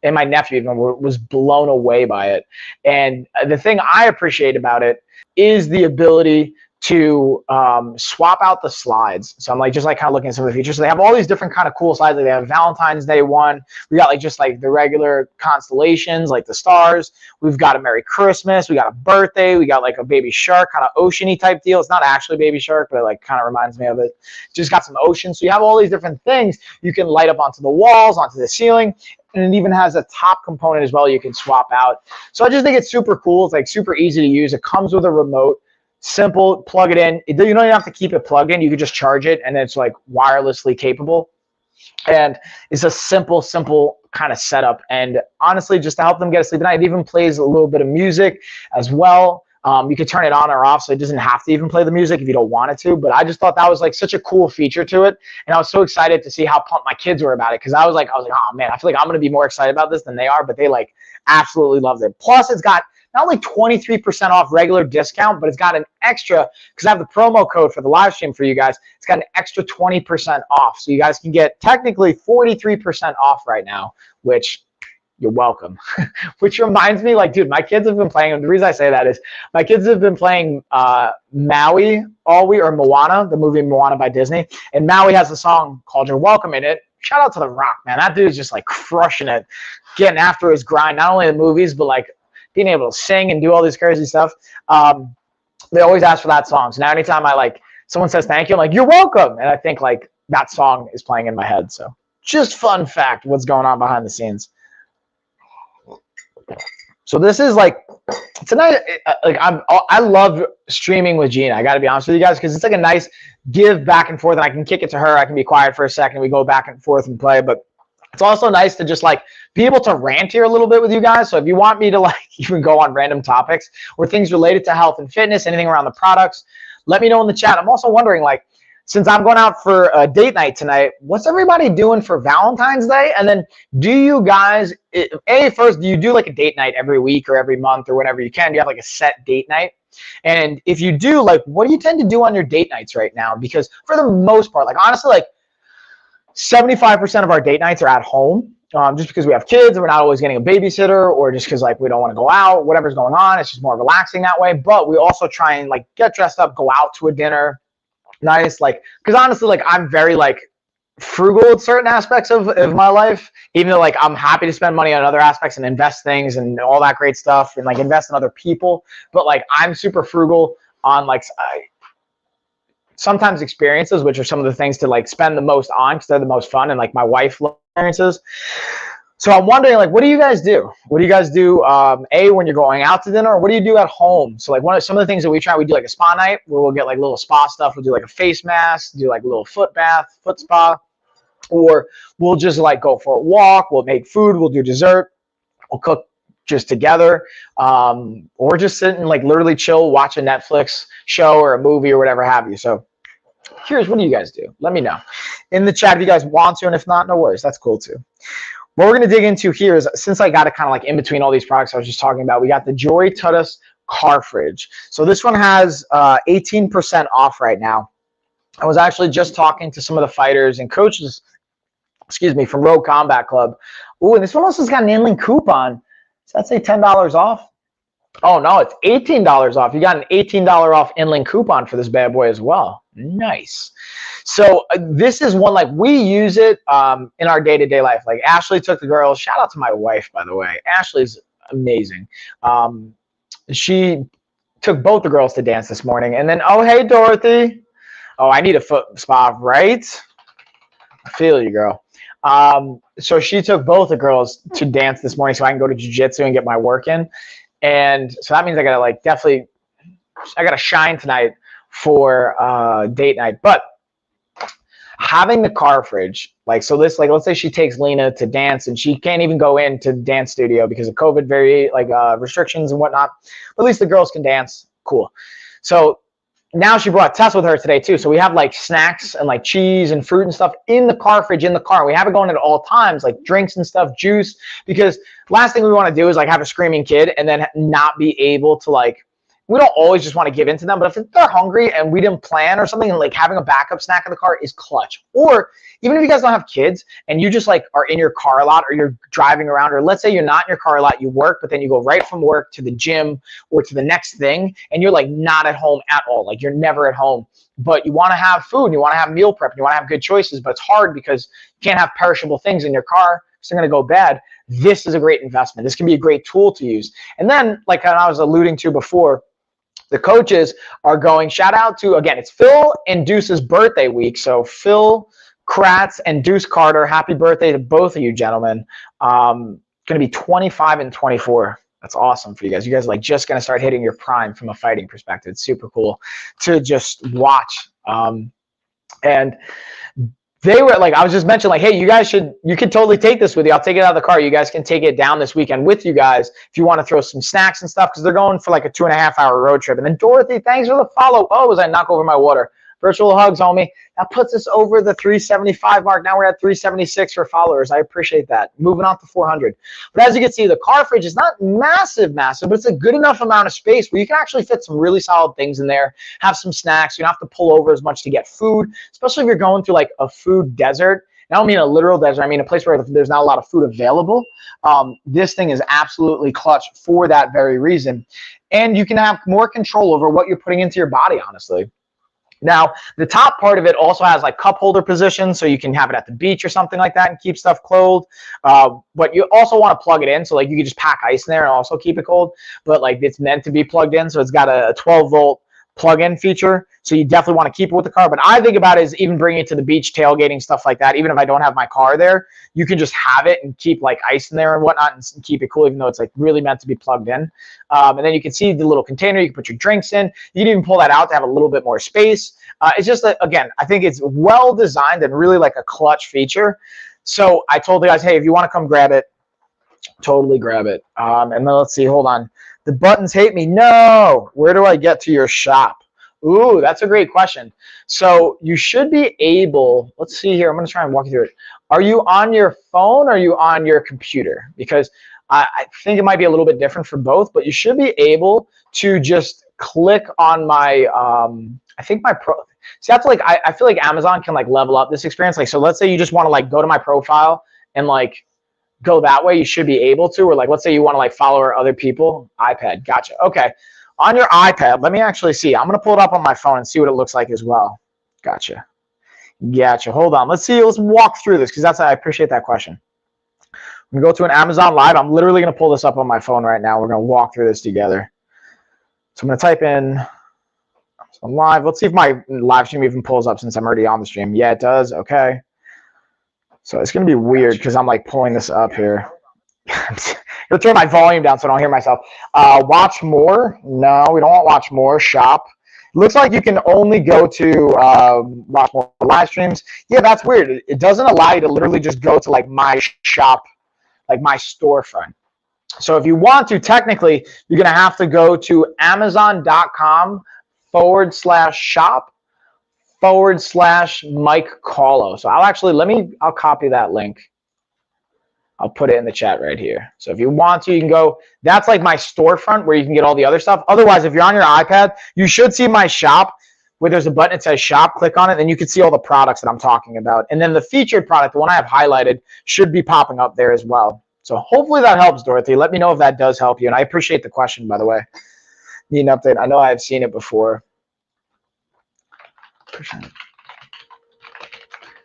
and my nephew even was blown away by it. And the thing I appreciate about it is the ability to swap out the slides. So I'm like just like kind of looking at some of the features. So they have all these different kind of cool slides. Like they have Valentine's Day one. We got like just like the regular constellations, like the stars. We've got a Merry Christmas. We got a birthday. We got like a baby shark, kind of oceany type deal. It's not actually baby shark, but it like kind of reminds me of it. Just got some ocean. So you have all these different things you can light up onto the walls, onto the ceiling. And it even has a top component as well you can swap out. So I just think it's super cool. It's like super easy to use. It comes with a remote. Simple, plug it in. You don't even have to keep it plugged in. You can just charge it, and it's like wirelessly capable. And it's a simple kind of setup. And honestly, just to help them get to sleep at night, it even plays a little bit of music as well. You can turn it on or off, so it doesn't have to even play the music if you don't want it to. But I just thought that was like such a cool feature to it, and I was so excited to see how pumped my kids were about it, because I was like, oh man, I feel like I'm gonna be more excited about this than they are. But they like absolutely loved it. Plus, it's got not only 23% off regular discount, but it's got an extra, because I have the promo code for the live stream for you guys. It's got an extra 20% off. So you guys can get technically 43% off right now, which you're welcome. Which reminds me, like, dude, my kids have been playing, and the reason I say that is my kids have been playing Maui all week, or Moana, the movie Moana by Disney. And Maui has a song called You're Welcome in it. Shout out to The Rock, man. That dude's just like crushing it, getting after his grind, not only the movies, but like being able to sing and do all this crazy stuff. They always ask for that song. So now anytime I like someone says thank you, I'm like, you're welcome. And I think like that song is playing in my head. So just fun fact, what's going on behind the scenes. So this is like, it's a nice, like I love streaming with Gina. I got to be honest with you guys, because it's like a nice give back and forth, and I can kick it to her. I can be quiet for a second. We go back and forth and play, but it's also nice to just like be able to rant here a little bit with you guys. So if you want me to like even go on random topics or things related to health and fitness, anything around the products, let me know in the chat. I'm also wondering, like, since I'm going out for a date night tonight, what's everybody doing for Valentine's Day? And then do you guys, first, do you do like a date night every week or every month or whenever you can? Do you have like a set date night? And if you do, like, what do you tend to do on your date nights right now? Because for the most part, like honestly, like 75% of our date nights are at home, just because we have kids and we're not always getting a babysitter, or just because like we don't want to go out, whatever's going on. It's just more relaxing that way. But we also try and like get dressed up, go out to a dinner. Nice, like, because honestly, like I'm very like frugal in certain aspects of my life, even though like I'm happy to spend money on other aspects and invest things and all that great stuff and like invest in other people. But like I'm super frugal on like sometimes experiences, which are some of the things to like spend the most on because they're the most fun, and like my wife loves experiences. So I'm wondering, like, what do you guys do? What do you guys do, when you're going out to dinner, or what do you do at home? So like some of the things that we try, we do like a spa night where we'll get like little spa stuff. We'll do like a face mask, do like a little foot bath, foot spa, or we'll just like go for a walk. We'll make food. We'll do dessert. We'll cook just together, or just sit and like literally chill, watch a Netflix show or a movie or whatever have you. So Here's what do you guys do? Let me know in the chat if you guys want to, and if not, no worries. That's cool too. What we're going to dig into here is, since I got it kind of like in between all these products I was just talking about, we got the Joy Tutus car fridge. So this one has 18% off right now. I was actually just talking to some of the fighters and coaches, excuse me, from Rogue Combat Club. Ooh, and this one also has got an inland coupon. Does that say $10 off? Oh, no, it's $18 off. You got an $18 off inland coupon for this bad boy as well. Nice. So this is one, like, we use it in our day-to-day life. Like, Ashley took the girls. Shout out to my wife, by the way. Ashley's amazing. She took both the girls to dance this morning. And then, oh, hey, Dorothy. Oh, I need a foot spa, right? I feel you, girl. So she took both the girls to dance this morning so I can go to jiu-jitsu and get my work in. And so that means I got to like definitely, I got to shine tonight for date night. But having the car fridge, like, so this, like, let's say she takes Lena to dance and she can't even go into the dance studio because of COVID restrictions and whatnot. But at least the girls can dance. Cool. So now she brought Tess with her today too. So we have like snacks and like cheese and fruit and stuff in the car fridge in the car. We have it going at all times, like drinks and stuff, juice, because last thing we want to do is like have a screaming kid and then not be able to like, we don't always just want to give in to them, but if they're hungry and we didn't plan or something, like having a backup snack in the car is clutch. Or even if you guys don't have kids and you just like are in your car a lot or you're driving around, or let's say you're not in your car a lot, you work, but then you go right from work to the gym or to the next thing and you're like not at home at all. Like you're never at home, but you want to have food and you want to have meal prep and you want to have good choices, but it's hard because you can't have perishable things in your car because they're going to go bad. This is a great investment. This can be a great tool to use. And then, like I was alluding to before, the coaches are going, shout out to, again, it's Phil and Deuce's birthday week. So Phil Kratz and Deuce Carter, happy birthday to both of you gentlemen. Going to be 25 and 24. That's awesome for you guys. You guys are like just going to start hitting your prime from a fighting perspective. It's super cool to just watch. And they were like, I was just mentioning like, hey, you guys you could totally take this with you. I'll take it out of the car. You guys can take it down this weekend with you guys if you want to throw some snacks and stuff, because they're going for like a 2.5-hour road trip. And then Dorothy, thanks for the follow. Oh, as I knock over my water. Virtual hugs, homie. That puts us over the 375 mark. Now we're at 376 for followers. I appreciate that. Moving on to 400. But as you can see, the car fridge is not massive, but it's a good enough amount of space where you can actually fit some really solid things in there, have some snacks. You don't have to pull over as much to get food, especially if you're going through like a food desert. And I don't mean a literal desert. I mean a place where there's not a lot of food available. This thing is absolutely clutch for that very reason. And you can have more control over what you're putting into your body, honestly. Now, the top part of it also has like cup holder position, so you can have it at the beach or something like that and keep stuff cold. But you also want to plug it in, so like you can just pack ice in there and also keep it cold. But like it's meant to be plugged in, so it's got a 12-volt plug-in feature, so you definitely want to keep it with the car. But I think about it as even bringing it to the beach, tailgating, stuff like that. Even if I don't have my car there, you can just have it and keep like ice in there and whatnot and keep it cool, even though it's like really meant to be plugged in. And then you can see the little container you can put your drinks in. You can even pull that out to have a little bit more space. It's just that, again, I think it's well designed and really like a clutch feature. So I told the guys, hey, if you want to come grab it, totally grab it. And then let's see, hold on. The buttons hate me. No. Where do I get to your shop? Ooh, that's a great question. So you should be able, let's see here. I'm going to try and walk you through it. Are you on your phone or are you on your computer? Because I think it might be a little bit different for both, but you should be able to just click on my, I think my pro. See, that's like, I feel like Amazon can like level up this experience. Like, so let's say you just want to like go to my profile and like go that way, you should be able to, or like, let's say you want to like follow other people, iPad, gotcha. Okay, on your iPad, let me actually see. I'm going to pull it up on my phone and see what it looks like as well. Gotcha. Hold on. Let's see. Let's walk through this because I appreciate that question. I'm going to go to an Amazon Live. I'm literally going to pull this up on my phone right now. We're going to walk through this together. So I'm going to type in Amazon Live. Let's see if my live stream even pulls up since I'm already on the stream. Yeah, it does. Okay. So it's going to be weird because I'm like pulling this up here. I'm going to turn my volume down so I don't hear myself. Watch more. No, we don't want watch more. Shop. It looks like you can only go to watch more live streams. Yeah, that's weird. It doesn't allow you to literally just go to like my shop, like my storefront. So if you want to, technically, you're going to have to go to Amazon.com/shop /Mike Callo. So I'll copy that link. I'll put it in the chat right here. So if you want to, you can go. That's like my storefront where you can get all the other stuff. Otherwise, if you're on your iPad, you should see my shop where there's a button that says shop. Click on it, then you can see all the products that I'm talking about. And then the featured product, the one I have highlighted, should be popping up there as well. So hopefully that helps, Dorothy. Let me know if that does help you. And I appreciate the question, by the way. Need an update. I know I've seen it before.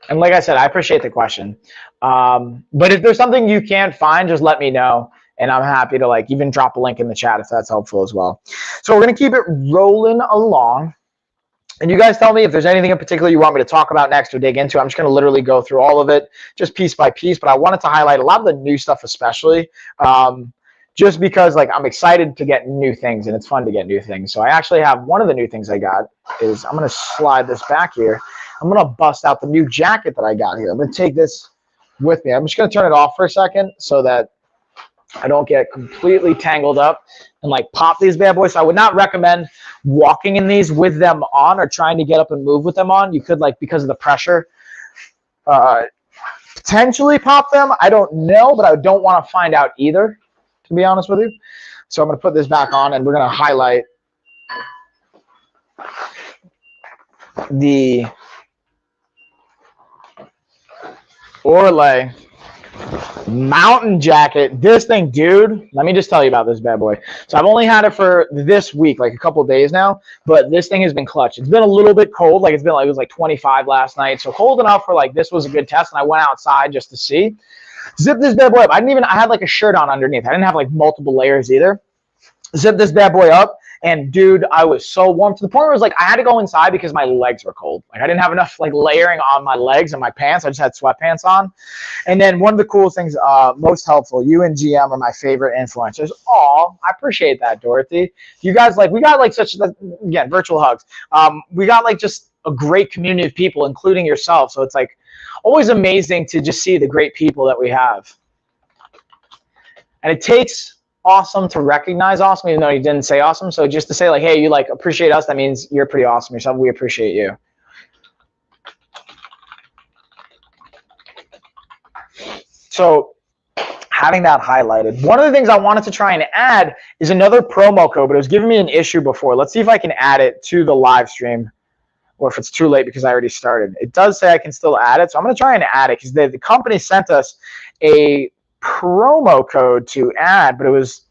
And like I said, I appreciate the question. But if there's something you can't find, just let me know. And I'm happy to like even drop a link in the chat if that's helpful as well. So we're going to keep it rolling along. And you guys tell me if there's anything in particular you want me to talk about next or dig into. I'm just going to literally go through all of it just piece by piece. But I wanted to highlight a lot of the new stuff especially. Just because like I'm excited to get new things and it's fun to get new things. So I actually have one of the new things I got is I'm going to slide this back here. I'm going to bust out the new jacket that I got here. I'm going to take this with me. I'm just going to turn it off for a second so that I don't get completely tangled up and like pop these bad boys. So I would not recommend walking in these with them on or trying to get up and move with them on. You could like, because of the pressure, potentially pop them. I don't know, but I don't want to find out either, to be honest with you. So I'm going to put this back on and we're going to highlight the Orlay mountain jacket. This thing, dude, let me just tell you about this bad boy. So I've only had it for this week, like a couple of days now, but this thing has been clutch. It's been a little bit cold. Like it was like 25 last night. So cold enough for like, this was a good test. And I went outside just to see. Zip this bad boy up. I had like a shirt on underneath. I didn't have like multiple layers either. Zip this bad boy up. And dude, I was so warm to the point where it was like I had to go inside because my legs were cold. Like I didn't have enough like layering on my legs and my pants. I just had sweatpants on. And then one of the coolest things, most helpful, you and GM are my favorite influencers. Oh, I appreciate that, Dorothy. You guys like, we got like such, again, virtual hugs. We got like just a great community of people, including yourself. So it's like always amazing to just see the great people that we have. And it takes awesome to recognize awesome, even though you didn't say awesome. So just to say like, hey, you like appreciate us, that means you're pretty awesome yourself. We appreciate you. So having that highlighted, one of the things I wanted to try and add is another promo code, but it was giving me an issue before. Let's see if I can add it to the live stream or if it's too late because I already started. It does say I can still add it. So I'm going to try and add it because the company sent us a promo code to add, but it was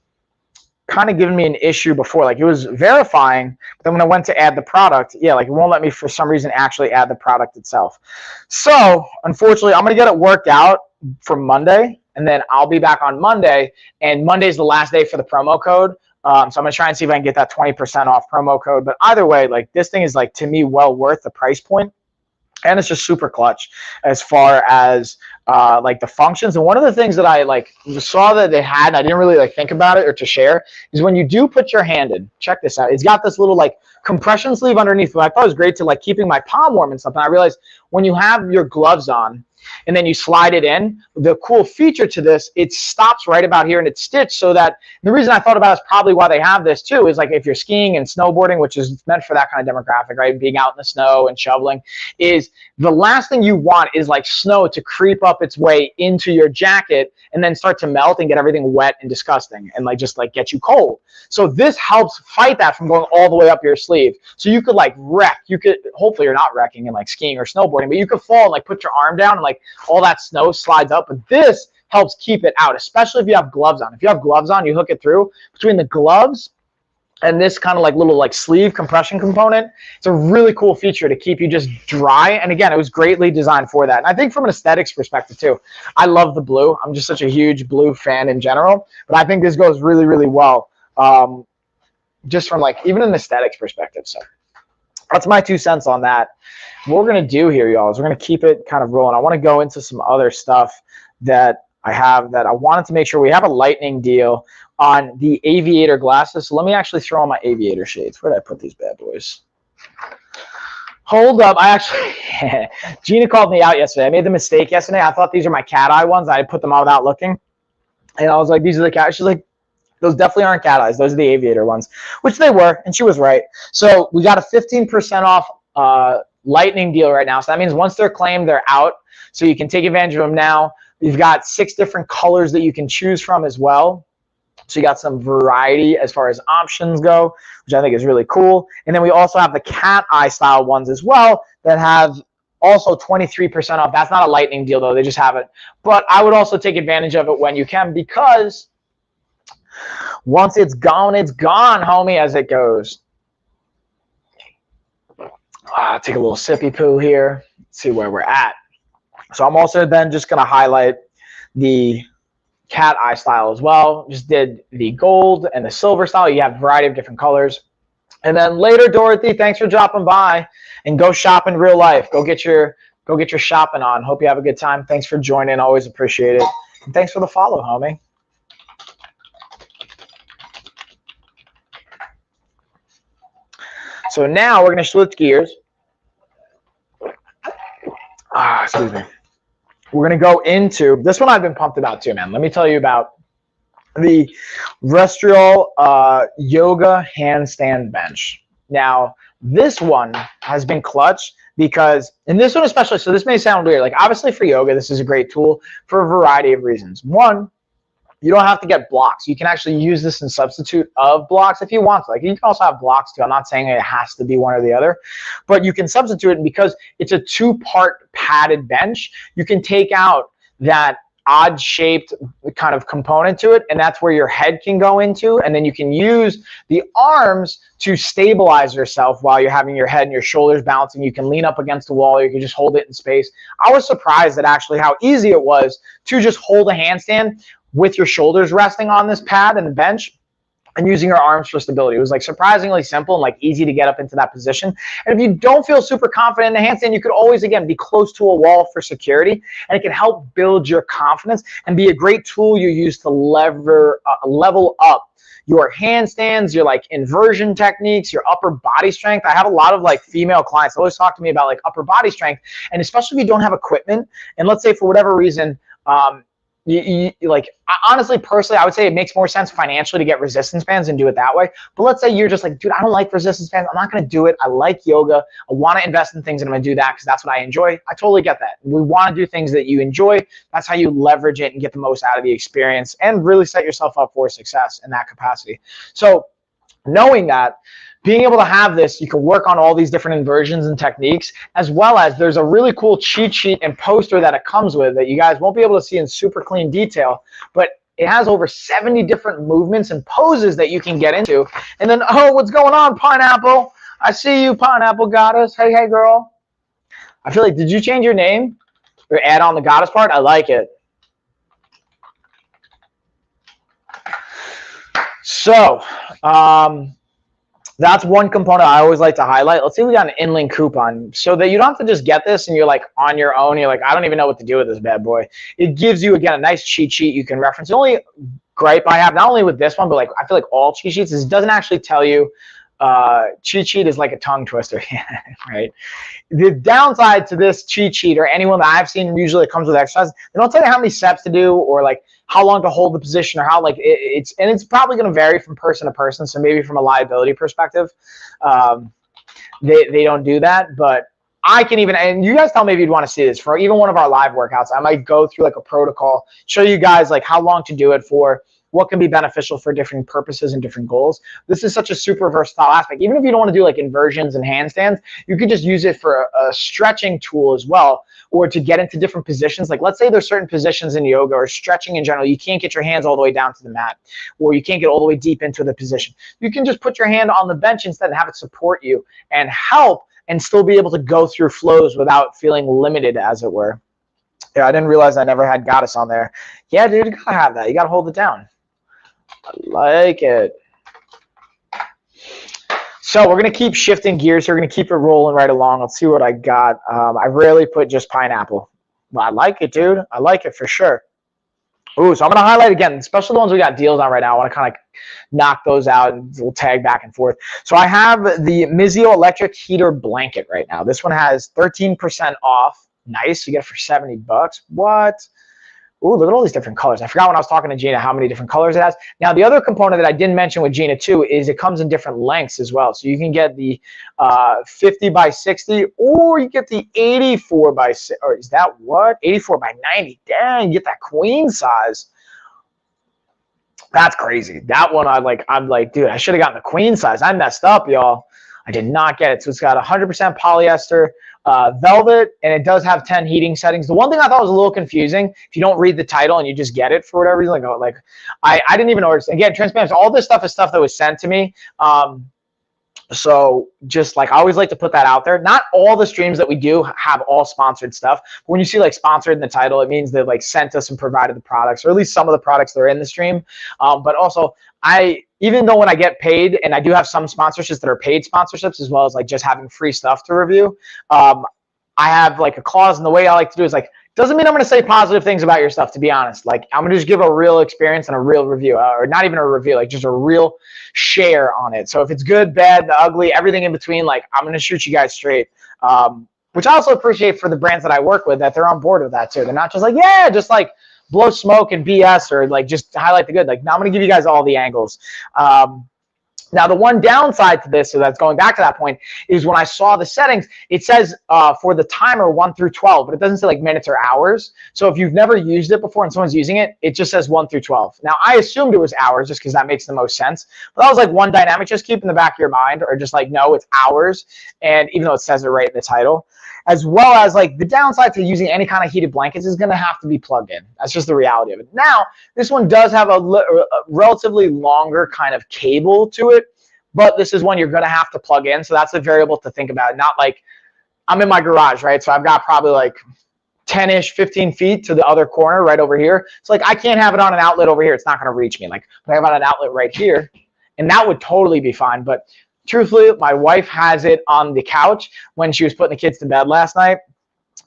kind of giving me an issue before. Like it was verifying, but then when I went to add the product, yeah, like it won't let me for some reason actually add the product itself. So unfortunately, I'm going to get it worked out for Monday, and then I'll be back on Monday, and Monday's the last day for the promo code. So I'm going to try and see if I can get that 20% off promo code. But either way, like this thing is like to me well worth the price point. And it's just super clutch as far as like the functions. And one of the things that I like saw that they had, and I didn't really like think about it or to share, is when you do put your hand in, check this out. It's got this little like compression sleeve underneath, but I thought it was great to like keeping my palm warm and stuff. And I realized when you have your gloves on and then you slide it in, the cool feature to this, it stops right about here and it's stitched so that the reason I thought about is probably why they have this too is like if you're skiing and snowboarding, which is meant for that kind of demographic, right? Being out in the snow and shoveling, is the last thing you want is like snow to creep up its way into your jacket and then start to melt and get everything wet and disgusting and like just like get you cold. So this helps fight that from going all the way up your sleeve. So you could like wreck. You could, hopefully you're not wrecking and like skiing or snowboarding, but you could fall and like put your arm down and like all that snow slides up. But this helps keep it out, especially if you have gloves on. If you have gloves on, you hook it through. Between the gloves and this kind of like little like sleeve compression component, it's a really cool feature to keep you just dry. And again, it was greatly designed for that. And I think from an aesthetics perspective too, I love the blue. I'm just such a huge blue fan in general, but I think this goes really, really well just from like even an aesthetics perspective. So that's my 2 cents on that. What we're going to do here, y'all, is we're going to keep it kind of rolling. I want to go into some other stuff that I have that I wanted to make sure we have a lightning deal on the Aviator glasses. So let me actually throw on my Aviator shades. Where did I put these bad boys? Hold up. I actually, Gina called me out yesterday. I made the mistake yesterday. I thought these are my cat eye ones. I put them on without looking. And I was like, these are the cat. She's like, those definitely aren't cat eyes. Those are the Aviator ones, which they were. And she was right. So we got a 15% off lightning deal right now. So that means once they're claimed, they're out. So you can take advantage of them now. You've got 6 different colors that you can choose from as well. So you got some variety as far as options go, which I think is really cool. And then we also have the cat eye style ones as well that have also 23% off. That's not a lightning deal though. They just have it. But I would also take advantage of it when you can, because once it's gone, homie, as it goes. Take a little sippy poo here. Let's see where we're at. So I'm also then just going to highlight the cat eye style as well. Just did the gold and the silver style. You have a variety of different colors. And then later, Dorothy, thanks for dropping by, and go shop in real life. Go get your shopping on. Hope you have a good time. Thanks for joining. Always appreciate it. And thanks for the follow, homie. So now we're going to switch gears. Excuse me. We're going to go into this one. I've been pumped about too, man. Let me tell you about the Restreal yoga handstand bench. Now, this one has been clutch because, and this one especially, so this may sound weird. Like, obviously for yoga, this is a great tool for a variety of reasons. One, you don't have to get blocks. You can actually use this in substitute of blocks if you want to. Like, you can also have blocks too. I'm not saying it has to be one or the other, but you can substitute it because it's a 2-part padded bench. You can take out that odd shaped kind of component to it, and that's where your head can go into, and then you can use the arms to stabilize yourself while you're having your head and your shoulders balancing. You can lean up against the wall, you can just hold it in space. I was surprised at actually how easy it was to just hold a handstand with your shoulders resting on this pad and the bench and using your arms for stability. It was like surprisingly simple and like easy to get up into that position. And if you don't feel super confident in the handstand, you could always, again, be close to a wall for security, and it can help build your confidence and be a great tool you use to level up your handstands, your like inversion techniques, your upper body strength. I have a lot of like female clients that always talk to me about like upper body strength, and especially if you don't have equipment, and let's say for whatever reason, like, honestly, personally, I would say it makes more sense financially to get resistance bands and do it that way. But let's say you're just like, dude, I don't like resistance bands. I'm not going to do it. I like yoga. I want to invest in things, and I'm going to do that because that's what I enjoy. I totally get that. We want to do things that you enjoy. That's how you leverage it and get the most out of the experience and really set yourself up for success in that capacity. So knowing that, being able to have this, you can work on all these different inversions and techniques, as well as there's a really cool cheat sheet and poster that it comes with that you guys won't be able to see in super clean detail, but it has over 70 different movements and poses that you can get into. And then, oh, what's going on, Pineapple? I see you, Pineapple Goddess. Hey, hey, girl. I feel like, did you change your name or add on the goddess part? I like it. So, that's one component I always like to highlight. Let's see if we got an in-link coupon so that you don't have to just get this and you're like on your own. You're like, I don't even know what to do with this bad boy. It gives you, again, a nice cheat sheet you can reference. The only gripe I have, not only with this one, but like I feel like all cheat sheets, is it doesn't actually tell you. Cheat sheet is like a tongue twister, right? The downside to this cheat sheet, or anyone that I've seen, usually it comes with exercises. They don't tell you how many steps to do, or like how long to hold the position, or how like it's probably going to vary from person to person. So maybe from a liability perspective, they don't do that. But I can even, and you guys tell me if you'd want to see this for even one of our live workouts. I might go through like a protocol, show you guys like how long to do it for, what can be beneficial for different purposes and different goals. This is such a super versatile aspect. Even if you don't want to do like inversions and handstands, you could just use it for a stretching tool as well, or to get into different positions. Like, let's say there's certain positions in yoga or stretching in general, you can't get your hands all the way down to the mat, or you can't get all the way deep into the position. You can just put your hand on the bench instead and have it support you and help, and still be able to go through flows without feeling limited, as it were. Yeah, I didn't realize I never had goddess on there. Yeah, dude, you gotta have that. You gotta hold it down. I like it. So we're going to keep shifting gears. We're going to keep it rolling right along. Let's see what I got. I rarely put just pineapple. Well, I like it, dude. I like it for sure. Ooh, so I'm going to highlight again, especially the ones we got deals on right now. I want to kind of knock those out, and we'll tag back and forth. So I have the Mizio electric heater blanket right now. This one has 13% off. Nice. You get it for $70. What? Ooh, look at all these different colors. I forgot when I was talking to Gina how many different colors it has. Now, the other component that I didn't mention with Gina too is it comes in different lengths as well. So you can get the 50 by 60, or you get the 84 by, or is that what? 84 by 90. Dang, you get that queen size. That's crazy. That one, I'm like, dude, I should have gotten the queen size. I messed up, y'all. I did not get it. So it's got 100% polyester velvet, and it does have 10 heating settings. The one thing I thought was a little confusing, if you don't read the title and you just get it for whatever reason, I didn't even notice. Again, transparency, all this stuff is stuff that was sent to me. So just like, I always like to put that out there. Not all the streams that we do have all sponsored stuff. But when you see like sponsored in the title, it means they like sent us and provided the products, or at least some of the products that are in the stream. But also, even though when I get paid, and I do have some sponsorships that are paid sponsorships, as well as like just having free stuff to review, I have like a clause, and the way I like to do is like, doesn't mean I'm going to say positive things about your stuff, to be honest. Like, I'm going to just give a real experience and a real review, or not even a review, like just a real share on it. So if it's good, bad, the ugly, everything in between, like, I'm going to shoot you guys straight. Which I also appreciate for the brands that I work with, that they're on board with that too. They're not just like, yeah, just like blow smoke and BS, or like just highlight the good. Like, now I'm going to give you guys all the angles. Now, the one downside to this, so that's going back to that point, is when I saw the settings, it says for the timer 1 through 12, but it doesn't say like minutes or hours. So if you've never used it before and someone's using it, it just says 1 through 12. Now, I assumed it was hours just because that makes the most sense. But that was like one dynamic. Just keep in the back of your mind, or just like, no, it's hours. And even though it says it right in the title, as well as like the downside to using any kind of heated blankets is going to have to be plugged in. That's just the reality of it. Now, this one does have a relatively longer kind of cable to it, but this is one you're going to have to plug in. So that's a variable to think about. Not like, I'm in my garage, right? So I've got probably like 10-ish, 15 feet to the other corner right over here. So like, I can't have it on an outlet over here. It's not going to reach me. Like, but I have it on an outlet right here, and that would totally be fine. But truthfully, my wife has it on the couch when she was putting the kids to bed last night,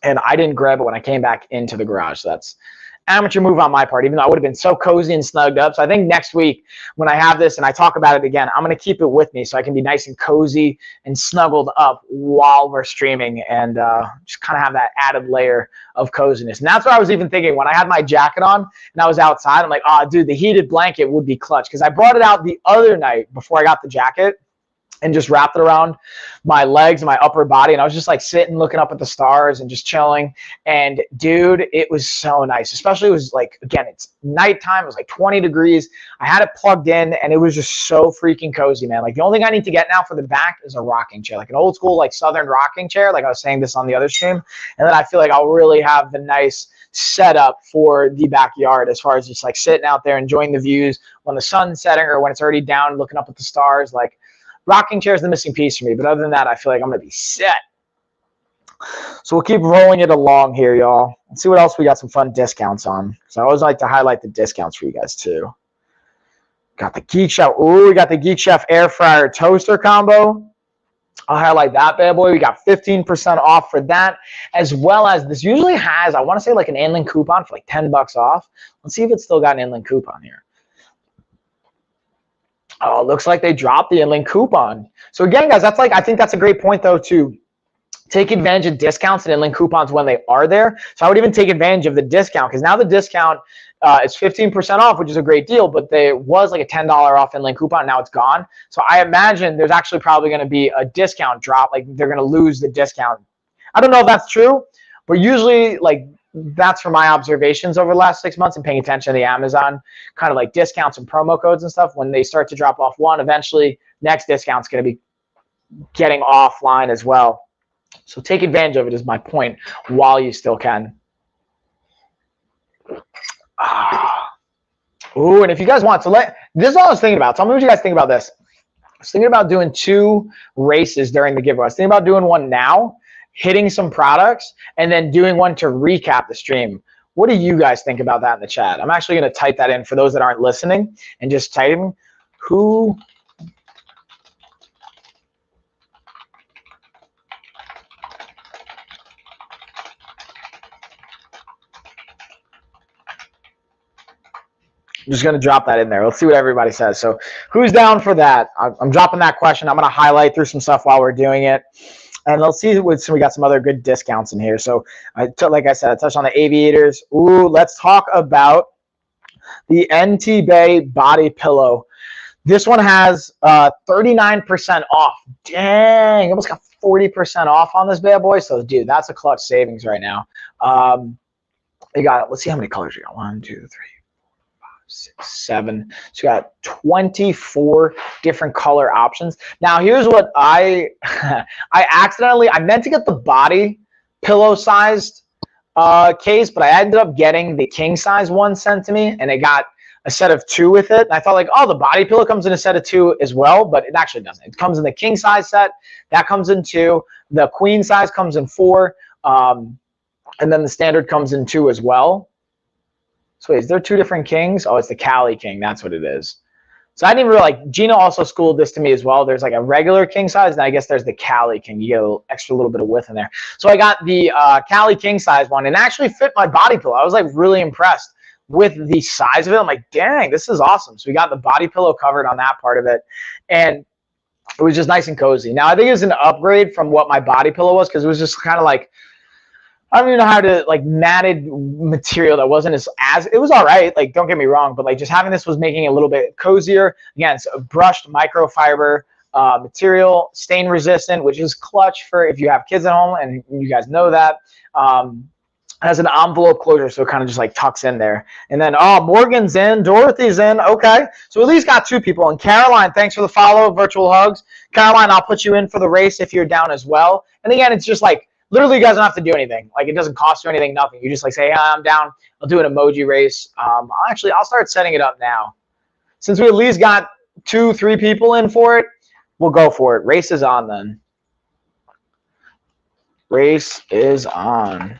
and I didn't grab it when I came back into the garage. So that's amateur move on my part, even though I would have been so cozy and snugged up. So I think next week when I have this and I talk about it again, I'm going to keep it with me so I can be nice and cozy and snuggled up while we're streaming, and just kind of have that added layer of coziness. And that's what I was even thinking when I had my jacket on and I was outside. I'm like, oh, dude, the heated blanket would be clutch, because I brought it out the other night before I got the jacket and just wrapped it around my legs and my upper body. And I was just like sitting, looking up at the stars and just chilling. And dude, it was so nice. Especially, it was like, again, it's nighttime. It was like 20 degrees. I had it plugged in, and it was just so freaking cozy, man. Like, the only thing I need to get now for the back is a rocking chair, like an old school, like Southern rocking chair. Like I was saying this on the other stream. And then I feel like I'll really have the nice setup for the backyard, as far as just like sitting out there, enjoying the views when the sun's setting, or when it's already down, looking up at the stars. Like, rocking chair is the missing piece for me, but other than that, I feel like I'm going to be set. So we'll keep rolling it along here, y'all. Let's see what else we got some fun discounts on. So I always like to highlight the discounts for you guys, too. Got the Geek Chef. Ooh, we got the Geek Chef air fryer toaster combo. I'll highlight that bad boy. We got 15% off for that, as well as this usually has, I want to say, like an inland coupon for like $10 off. Let's see if it's still got an inland coupon here. Oh, it looks like they dropped the inland coupon. So again, guys, that's like, I think that's a great point, though, to take advantage of discounts and inland coupons when they are there. So I would even take advantage of the discount, because now the discount is 15% off, which is a great deal, but there was like a $10 off inland coupon. Now it's gone. So I imagine there's actually probably going to be a discount drop. Like, they're going to lose the discount. I don't know if that's true, but usually, like, that's from my observations over the last 6 months and paying attention to the Amazon kind of like discounts and promo codes and stuff. When they start to drop off one, eventually next discount's going to be getting offline as well. So take advantage of it is my point while you still can. Ooh, and if you guys want to this is all I was thinking about. Tell me what you guys think about this. I was thinking about doing 2 races during the giveaway. I was thinking about doing one now, hitting some products, and then doing one to recap the stream. What do you guys think about that in the chat? I'm actually going to type that in for those that aren't listening, and just type in who. I'm just going to drop that in there. Let's see what everybody says. So who's down for that? I'm dropping that question. I'm going to highlight through some stuff while we're doing it. And let's see, so we got some other good discounts in here. So, like I said, I touched on the Aviators. Ooh, let's talk about the NT Bay body pillow. This one has 39% off. Dang, almost got 40% off on this bad boy. So, dude, that's a clutch savings right now. You got, let's see how many colors you got. 1, 2, 3, 4, 5, 6, 7. So you got 24 different color options. Now, here's what I I meant to get the body pillow sized case, but I ended up getting the king size one sent to me, and it got a set of 2 with it. And I thought like, oh, the body pillow comes in a set of 2 as well, but it actually doesn't. It comes in the king size set. That comes in 2. The queen size comes in 4. And then the standard comes in 2 as well. So wait, is there 2 different kings? Oh, it's the Cali king. That's what it is. So I didn't even realize, Gina also schooled this to me as well. There's like a regular king size, and I guess there's the Cali king. You get an extra little bit of width in there. So I got the Cali king size one, and it actually fit my body pillow. I was like really impressed with the size of it. I'm like, dang, this is awesome. So we got the body pillow covered on that part of it. And it was just nice and cozy. Now, I think it was an upgrade from what my body pillow was, because it was just kind of like, I don't even know how to, like, matted material that wasn't as it was all right, like, don't get me wrong, but like just having this was making it a little bit cozier. Again, it's a brushed microfiber material, stain resistant, which is clutch for if you have kids at home, and you guys know that. It has an envelope closure, so it kind of just like tucks in there. And then, oh, Morgan's in, Dorothy's in. Okay, so at least got 2 people. And Caroline, thanks for the follow, virtual hugs. Caroline, I'll put you in for the race if you're down as well. And again, it's just like, literally, you guys don't have to do anything. Like, it doesn't cost you anything, nothing. You just like say, hey, I'm down. I'll do an emoji race. I'll start setting it up now. Since we at least got 2, 3 people in for it, we'll go for it. Race is on then. Race is on.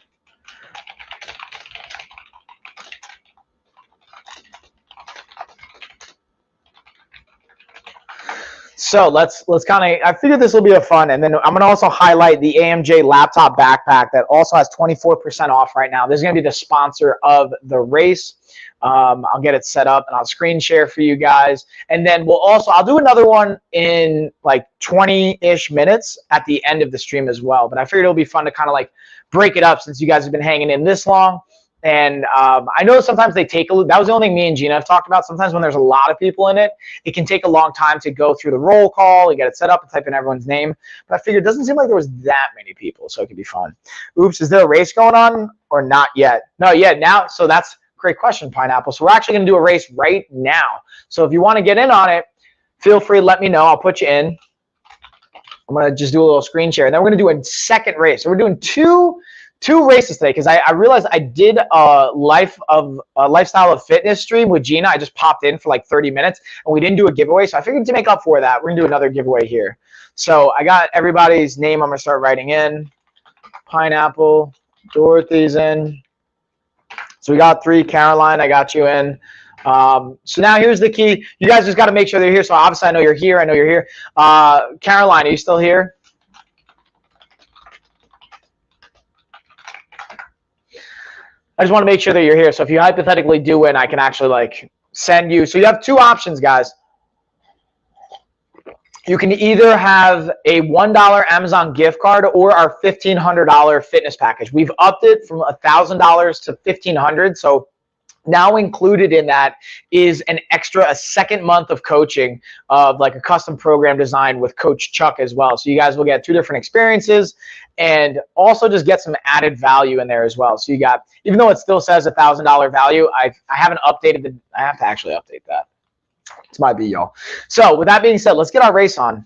So let's kind of, I figured this will be a fun, and then I'm going to also highlight the AMJ laptop backpack that also has 24% off right now. This is going to be the sponsor of the race. I'll get it set up and I'll screen share for you guys. And then I'll do another one in like 20-ish minutes at the end of the stream as well. But I figured it'll be fun to kind of like break it up since you guys have been hanging in this long. And I know sometimes they take that was the only thing me and Gina have talked about. Sometimes when there's a lot of people in it, it can take a long time to go through the roll call and get it set up and type in everyone's name. But I figured it doesn't seem like there was that many people, so it could be fun. Oops, is there a race going on or not yet? No, yet now. So that's a great question, Pineapple. So we're actually going to do a race right now. So if you want to get in on it, feel free to let me know. I'll put you in. I'm going to just do a little screen share. And then we're going to do a second race. So we're doing two races today, because I realized I did a lifestyle of fitness stream with Gina. I just popped in for like 30 minutes and we didn't do a giveaway. So I figured to make up for that, we're gonna do another giveaway here. So I got everybody's name. I'm gonna start writing in. Pineapple, Dorothy's in. So we got 3. Caroline, I got you in. So now here's the key. You guys just got to make sure they're here. So obviously I know you're here. I know you're here. Caroline, are you still here? I just want to make sure that you're here. So if you hypothetically do win, I can actually like send you. So you have 2 options, guys. You can either have a $1 Amazon gift card or our $1,500 fitness package. We've upped it from $1,000 to $1,500. So now included in that is a second month of coaching of like a custom program designed with Coach Chuck as well. So you guys will get 2 different experiences and also just get some added value in there as well. So you got, even though it still says $1,000 value, I haven't updated I have to actually update that. It's my B, y'all. So with that being said, let's get our race on.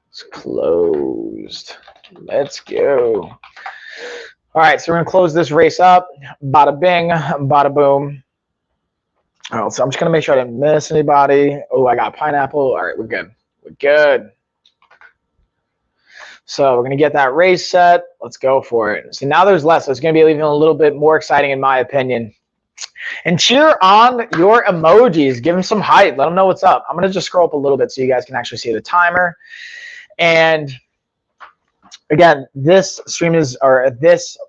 It's closed. Let's go. All right, so we're gonna close this race up. Bada bing, bada boom. All right, so I'm just gonna make sure I didn't miss anybody. Oh, I got Pineapple. All right, we're good. We're good. So we're gonna get that race set. Let's go for it. So now there's less. So it's gonna be even a little bit more exciting in my opinion. And cheer on your emojis. Give them some hype. Let them know what's up. I'm gonna just scroll up a little bit so you guys can actually see the timer. And again, this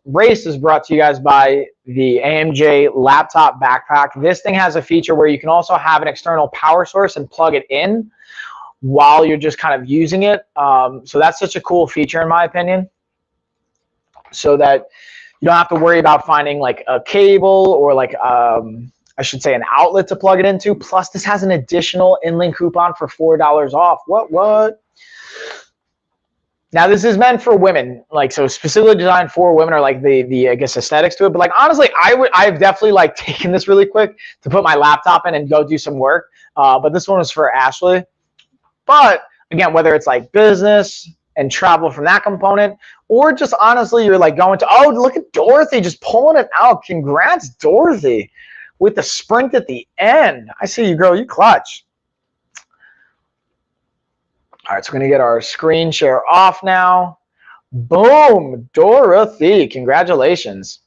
race is brought to you guys by the AMJ laptop backpack. This thing has a feature where you can also have an external power source and plug it in, while you're just kind of using it. So that's such a cool feature in my opinion, so that you don't have to worry about finding like a cable or like I should say an outlet to plug it into. Plus this has an additional in-link coupon for $4 off. What? Now this is meant for women, like, so specifically designed for women, or like the I guess aesthetics to it. But like honestly, I've definitely like taken this really quick to put my laptop in and go do some work. But this one was for Ashley. But again, whether it's like business and travel from that component, or just honestly you're like going to, oh, look at Dorothy just pulling it out. Congrats, Dorothy, with the sprint at the end. I see you, girl. You clutch. All right, so we're going to get our screen share off now. Boom, Dorothy. Congratulations.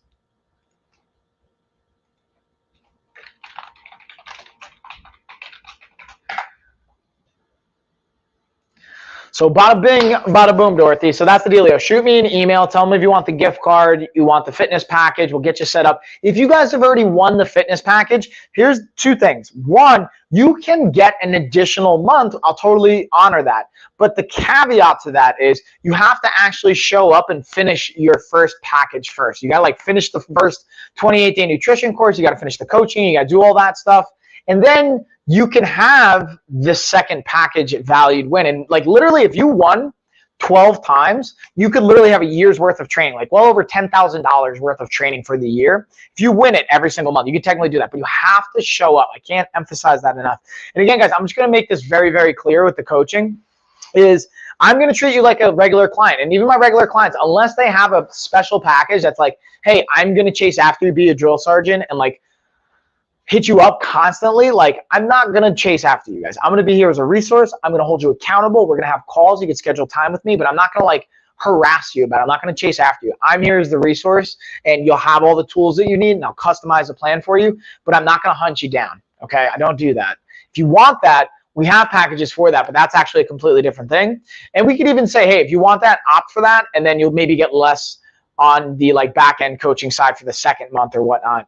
So bada bing, bada boom, Dorothy. So that's the dealio. Shoot me an email. Tell me if you want the gift card, you want the fitness package. We'll get you set up. If you guys have already won the fitness package, here's two things. One, you can get an additional month. I'll totally honor that. But the caveat to that is you have to actually show up and finish your first package first. You got to like finish the first 28-day nutrition course. You got to finish the coaching. You got to do all that stuff. And then you can have the second package valued win. And like literally if you won 12 times, you could literally have a year's worth of training, like well over $10,000 worth of training for the year. If you win it every single month, you can technically do that, but you have to show up. I can't emphasize that enough. And again, guys, I'm just going to make this very, very clear with the coaching is I'm going to treat you like a regular client. And even my regular clients, unless they have a special package that's like, hey, I'm going to chase after you, be a drill sergeant, and like hit you up constantly, like I'm not going to chase after you guys. I'm going to be here as a resource. I'm going to hold you accountable. We're going to have calls. You can schedule time with me, but I'm not going to like harass you about it. I'm not going to chase after you. I'm here as the resource, and you'll have all the tools that you need, and I'll customize a plan for you, but I'm not going to hunt you down. Okay. I don't do that. If you want that, we have packages for that, but that's actually a completely different thing. And we could even say, hey, if you want that, opt for that, and then you'll maybe get less on the like back end coaching side for the second month or whatnot.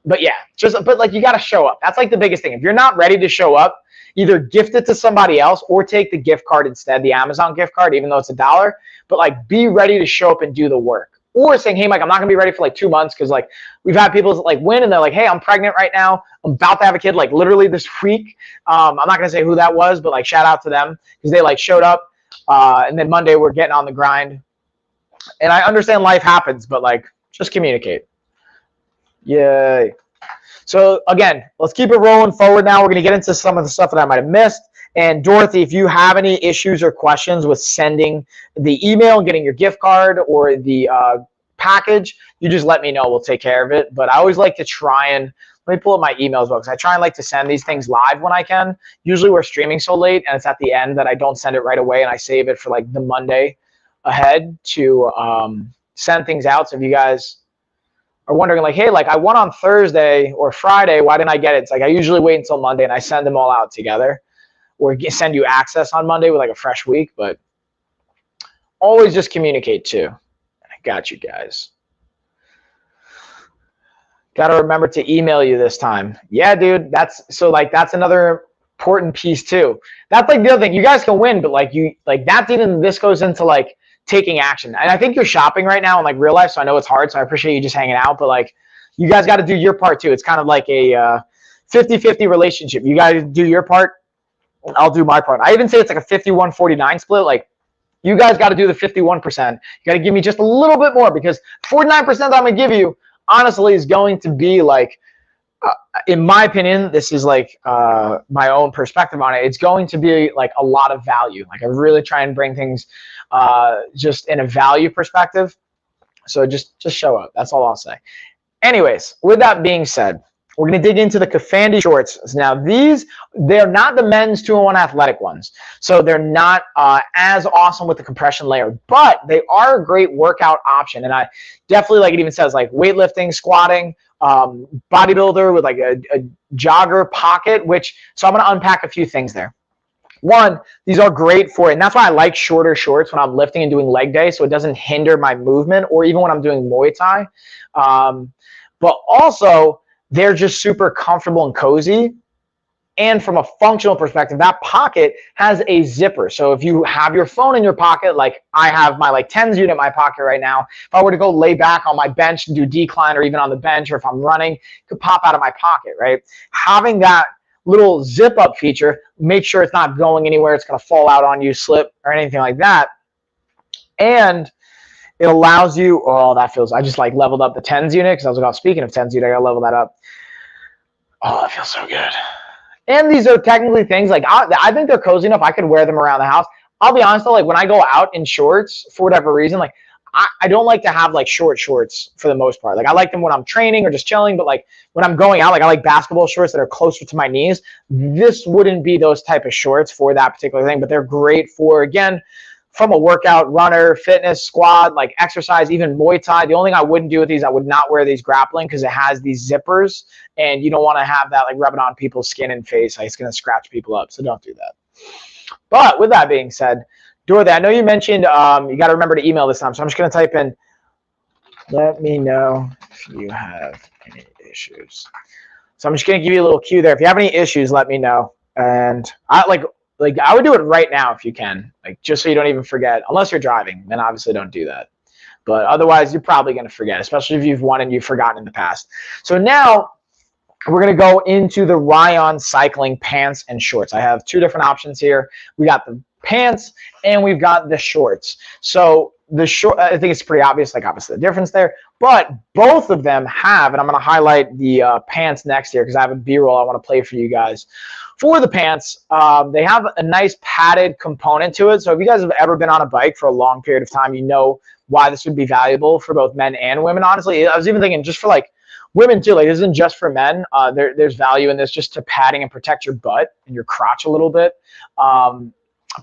But yeah, but like you got to show up. That's like the biggest thing. If you're not ready to show up, either gift it to somebody else or take the gift card instead, the Amazon gift card, even though it's $1, but like be ready to show up and do the work. Or saying, hey, Mike, I'm not gonna be ready for like 2 months, because like we've had people like win and they're like, hey, I'm pregnant right now. I'm about to have a kid like literally this week. I'm not gonna say who that was, but like shout out to them because they like showed up. And then Monday we're getting on the grind. And I understand life happens, but like just communicate. Yay. So again, let's keep it rolling forward now. We're going to get into some of the stuff that I might have missed. And Dorothy, if you have any issues or questions with sending the email and getting your gift card or the package, you just let me know. We'll take care of it. But I always like to try and, let me pull up my email as well, because I try and like to send these things live when I can. Usually we're streaming so late and it's at the end that I don't send it right away, and I save it for like the Monday ahead to send things out. So if you guys are wondering like, hey, like I won on Thursday or Friday, why didn't I get it? It's like I usually wait until Monday and I send them all out together, or send you access on Monday with like a fresh week. But always just communicate too. I got you guys. Got to remember to email you this time. Yeah, dude, that's another important piece too. That's like the other thing. You guys can win, but like that's even, this goes into like taking action. And I think you're shopping right now in like real life, so I know it's hard, so I appreciate you just hanging out, but like you guys got to do your part too. It's kind of like a 50-50 relationship. You guys do your part, I'll do my part. I even say it's like a 51-49 split. Like you guys got to do the 51%. You got to give me just a little bit more, because 49% I'm going to give you honestly is going to be like, in my opinion, this is like my own perspective on it, it's going to be like a lot of value. Like I really try and bring things just in a value perspective. So just show up. That's all I'll say. Anyways, with that being said, we're going to dig into the Kafandi shorts. Now they're not the men's 2-in-1 athletic ones. So they're not as awesome with the compression layer, but they are a great workout option. And I definitely, like it even says, like weightlifting, squatting, bodybuilder with like a jogger pocket, so I'm going to unpack a few things there. One, these are great for it, and that's why I like shorter shorts when I'm lifting and doing leg day, so it doesn't hinder my movement, or even when I'm doing Muay Thai. But also, they're just super comfortable and cozy, And from a functional perspective, that pocket has a zipper. So if you have your phone in your pocket, like I have my like tens unit in my pocket right now, if I were to go lay back on my bench and do decline, or even on the bench, or if I'm running, it could pop out of my pocket, right? Having that little zip up feature, make sure it's not going anywhere, it's going to fall out on you, slip, or anything like that. And it allows you, oh, that feels, I just like leveled up the tens unit, because I was like, oh, speaking of tens unit, I got to level that up. Oh, that feels so good. And these are technically things like, I think they're cozy enough. I could wear them around the house. I'll be honest though, like when I go out in shorts, for whatever reason, like I don't like to have like short shorts for the most part. Like I like them when I'm training or just chilling, but like when I'm going out, like I like basketball shorts that are closer to my knees. This wouldn't be those type of shorts for that particular thing, but they're great for, again, from a workout, runner, fitness, squat, like exercise, even Muay Thai. The only thing I wouldn't do with these, I would not wear these grappling, because it has these zippers, and you don't want to have that like rubbing on people's skin and face. Like it's going to scratch people up, so don't do that. But with that being said, Dorothy, I know you mentioned you got to remember to email this time, so I'm just going to type in, let me know if you have any issues. So I'm just going to give you a little cue there. If you have any issues, let me know. And I like I would do it right now if you can, like just so you don't even forget, unless you're driving, then obviously don't do that. But otherwise, you're probably going to forget, especially if you've won and you've forgotten in the past. So now we're going to go into the Ryon cycling pants and shorts. I have two different options here. We got the pants and we've got the shorts. So the short, I think it's pretty obvious, like obviously the difference there, but both of them have, and I'm going to highlight the pants next here because I have a B-roll I want to play for you guys. For the pants, they have a nice padded component to it. So if you guys have ever been on a bike for a long period of time, you know why this would be valuable for both men and women. Honestly, I was even thinking just for like women too, like this isn't just for men. There's value in this just to padding and protect your butt and your crotch a little bit.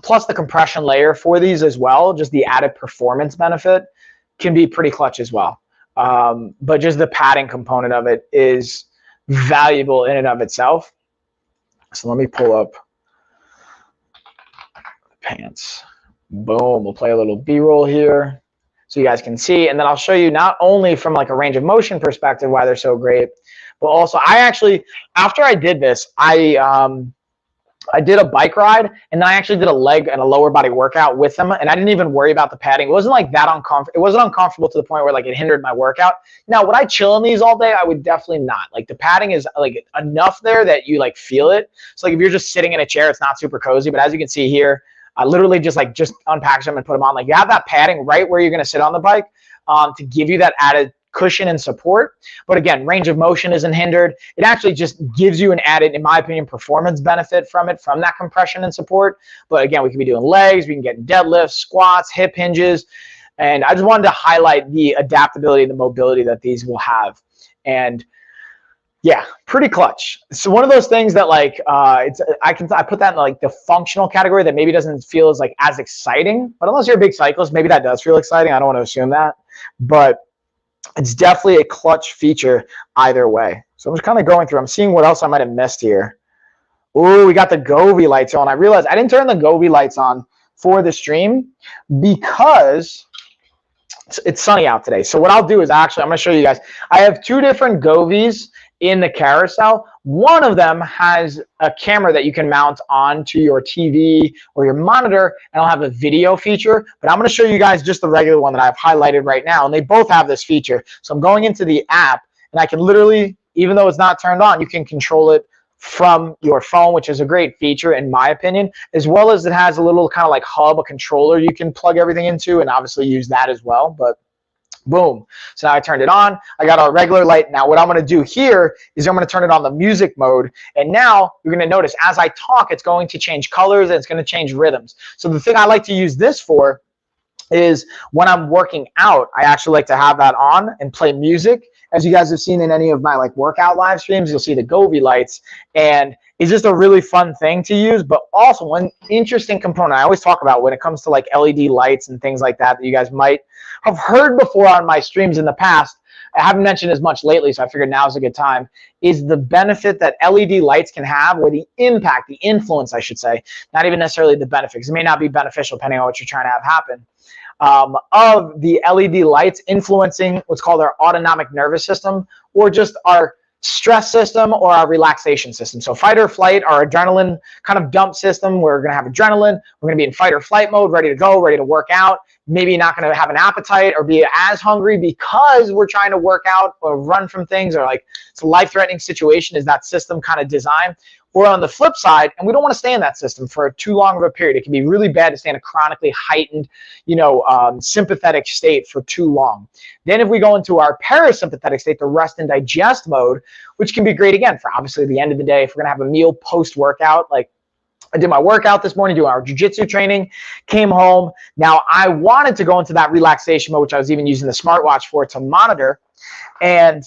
Plus the compression layer for these as well, just the added performance benefit can be pretty clutch as well. But just the padding component of it is valuable in and of itself. So let me pull up the pants. Boom, we'll play a little B-roll here so you guys can see. And then I'll show you not only from like a range of motion perspective why they're so great, but also I actually, after I did this, I did a bike ride, and then I actually did a leg and a lower body workout with them, and I didn't even worry about the padding. It wasn't like that uncomfortable. It wasn't uncomfortable to the point where like it hindered my workout. Now, would I chill in these all day? I would definitely not. Like the padding is like enough there that you like feel it. So like if you're just sitting in a chair, it's not super cozy. But as you can see here, I literally just unpackage them and put them on. Like you have that padding right where you're gonna sit on the bike to give you that added cushion and support. But again, range of motion isn't hindered. It actually just gives you an added, in my opinion, performance benefit from it, from that compression and support. But again, we can be doing legs, we can get deadlifts, squats, hip hinges. And I just wanted to highlight the adaptability and the mobility that these will have. And yeah, pretty clutch. So one of those things that like I put that in like the functional category that maybe doesn't feel as exciting. But unless you're a big cyclist, maybe that does feel exciting. I don't want to assume that. But it's definitely a clutch feature either way. So I'm just kind of going through. I'm seeing what else I might have missed here. Oh, we got the Govee lights on. I realized I didn't turn the Govee lights on for the stream because it's sunny out today. So what I'll do is actually, I'm going to show you guys. I have two different Govees in the carousel. One of them has a camera that you can mount onto your TV or your monitor, and I'll have a video feature, but I'm going to show you guys just the regular one that I've highlighted right now, and they both have this feature. So I'm going into the app, and I can literally, even though it's not turned on, you can control it from your phone, which is a great feature in my opinion, as well as it has a little kind of like hub, a controller you can plug everything into and obviously use that as well. But boom. So now I turned it on. I got our regular light. Now what I'm going to do here is I'm going to turn it on the music mode. And now you're going to notice as I talk, it's going to change colors and it's going to change rhythms. So the thing I like to use this for is when I'm working out, I actually like to have that on and play music. As you guys have seen in any of my like workout live streams, you'll see the Govee lights, and it's just a really fun thing to use. But also one interesting component I always talk about when it comes to like LED lights and things like that you guys might have heard before on my streams in the past, I haven't mentioned as much lately, so I figured now's a good time, is the benefit that LED lights can have, or the impact, the influence, I should say, not even necessarily the benefit, because it may not be beneficial depending on what you're trying to have happen, of the LED lights influencing what's called our autonomic nervous system, or just our stress system or our relaxation system. So fight or flight, our adrenaline kind of dump system. We're going to have adrenaline. We're going to be in fight or flight mode, ready to go, ready to work out. Maybe not going to have an appetite or be as hungry because we're trying to work out or run from things, or like it's a life-threatening situation. Is that system kind of designed? Or on the flip side, and we don't want to stay in that system for too long of a period. It can be really bad to stay in a chronically heightened, sympathetic state for too long. Then if we go into our parasympathetic state, the rest and digest mode, which can be great again for obviously the end of the day. If we're gonna have a meal post-workout, like I did my workout this morning, doing our jiu-jitsu training, came home. Now I wanted to go into that relaxation mode, which I was even using the smartwatch for to monitor, and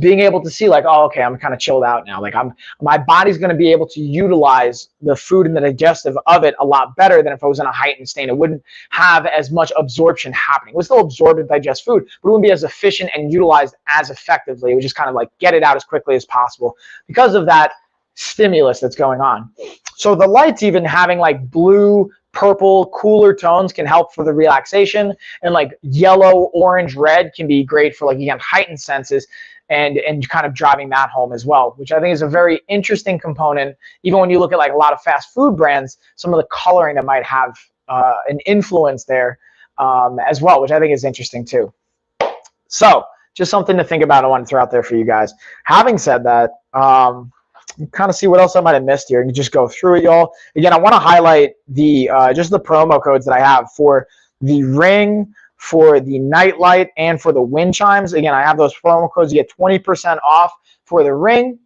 being able to see like, oh, okay, I'm kind of chilled out now. Like my body's going to be able to utilize the food and the digestive of it a lot better than if I was in a heightened state. It wouldn't have as much absorption happening. It would still absorb and digest food, but it wouldn't be as efficient and utilized as effectively. It would just kind of like get it out as quickly as possible because of that stimulus that's going on. So the lights, even having like blue, purple, cooler tones can help for the relaxation, and like yellow, orange, red can be great for like, again, heightened senses and kind of driving that home as well, which I think is a very interesting component. Even when you look at like a lot of fast food brands, some of the coloring that might have an influence there as well, which I think is interesting too. So just something to think about. I want to throw out there for you guys. Having said that, kind of see what else I might have missed here and just go through it, y'all. Again, I want to highlight the just the promo codes that I have for the Ring, for the Nightlight, and for the wind chimes. Again, I have those promo codes. You get 20% off for the Ring,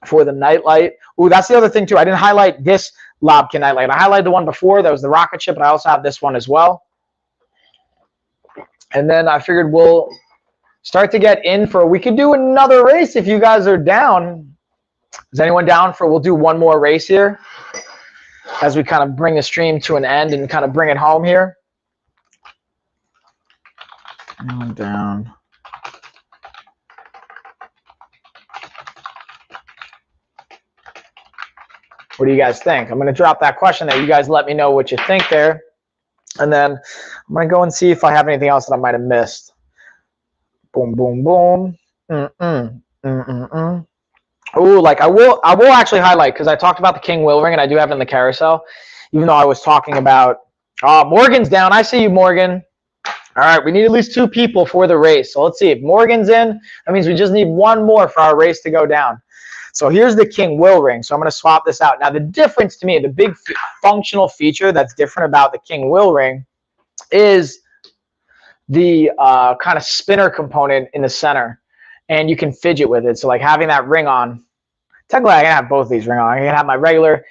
for the Nightlight. Ooh, that's the other thing too. I didn't highlight this Lobkin Nightlight. I highlighted the one before. That was the rocket ship, but I also have this one as well. And then I figured we'll start to get in for, we could do another race if you guys are down. Is anyone down for, we'll do one more race here as we kind of bring the stream to an end and kind of bring it home here. Down. What do you guys think? I'm going to drop that question there. You guys let me know what you think there. And then I'm going to go and see if I have anything else that I might have missed. Boom, boom, boom. Oh, like I will actually highlight, because I talked about the King Will Ring and I do have it in the carousel, even though I was talking about, Morgan's down. I see you, Morgan. All right, we need at least 2 people for the race. So let's see, if Morgan's in, that means we just need 1 more for our race to go down. So here's the King Will Ring. So I'm going to swap this out. Now the difference to me, the big functional feature that's different about the King Will Ring is the kind of spinner component in the center, and you can fidget with it. So like having that ring on, technically I can have both these ring on. I can have my regular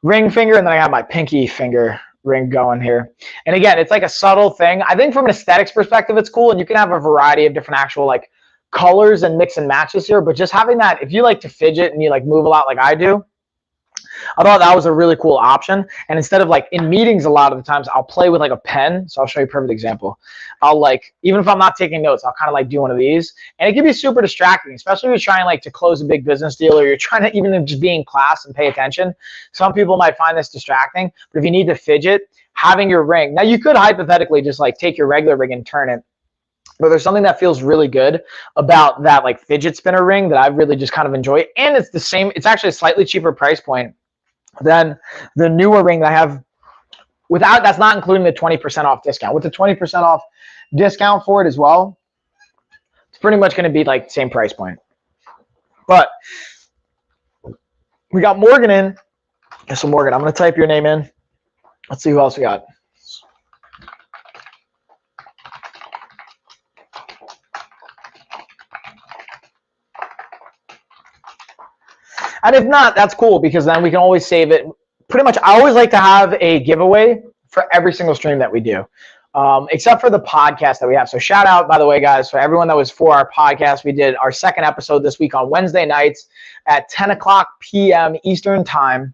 ring finger, and then I have my pinky finger ring going here. And again, it's like a subtle thing. I think from an aesthetics perspective, it's cool, and you can have a variety of different actual like colors and mix and matches here, but just having that, if you like to fidget and you like move a lot like I do, I thought that was a really cool option. And instead of like in meetings, a lot of the times I'll play with like a pen. So I'll show you a perfect example. I'll like, even if I'm not taking notes, I'll kind of like do one of these, and it can be super distracting, especially if you're trying like to close a big business deal, or you're trying to even just be in class and pay attention. Some people might find this distracting, but if you need to fidget, having your ring, now you could hypothetically just like take your regular ring and turn it, but there's something that feels really good about that like fidget spinner ring that I really just kind of enjoy. And it's the same, it's actually a slightly cheaper price point than the newer ring that I have without, that's not including the 20% off discount. With the 20% off discount for it as well, it's pretty much going to be like the same price point. But we got Morgan in. So Morgan, I'm going to type your name in. Let's see who else we got. And if not, that's cool, because then we can always save it. Pretty much, I always like to have a giveaway for every single stream that we do, except for the podcast that we have. So shout out, by the way, guys, for everyone that was for our podcast. We did our 2nd episode this week on Wednesday nights at 10 o'clock p.m. Eastern time.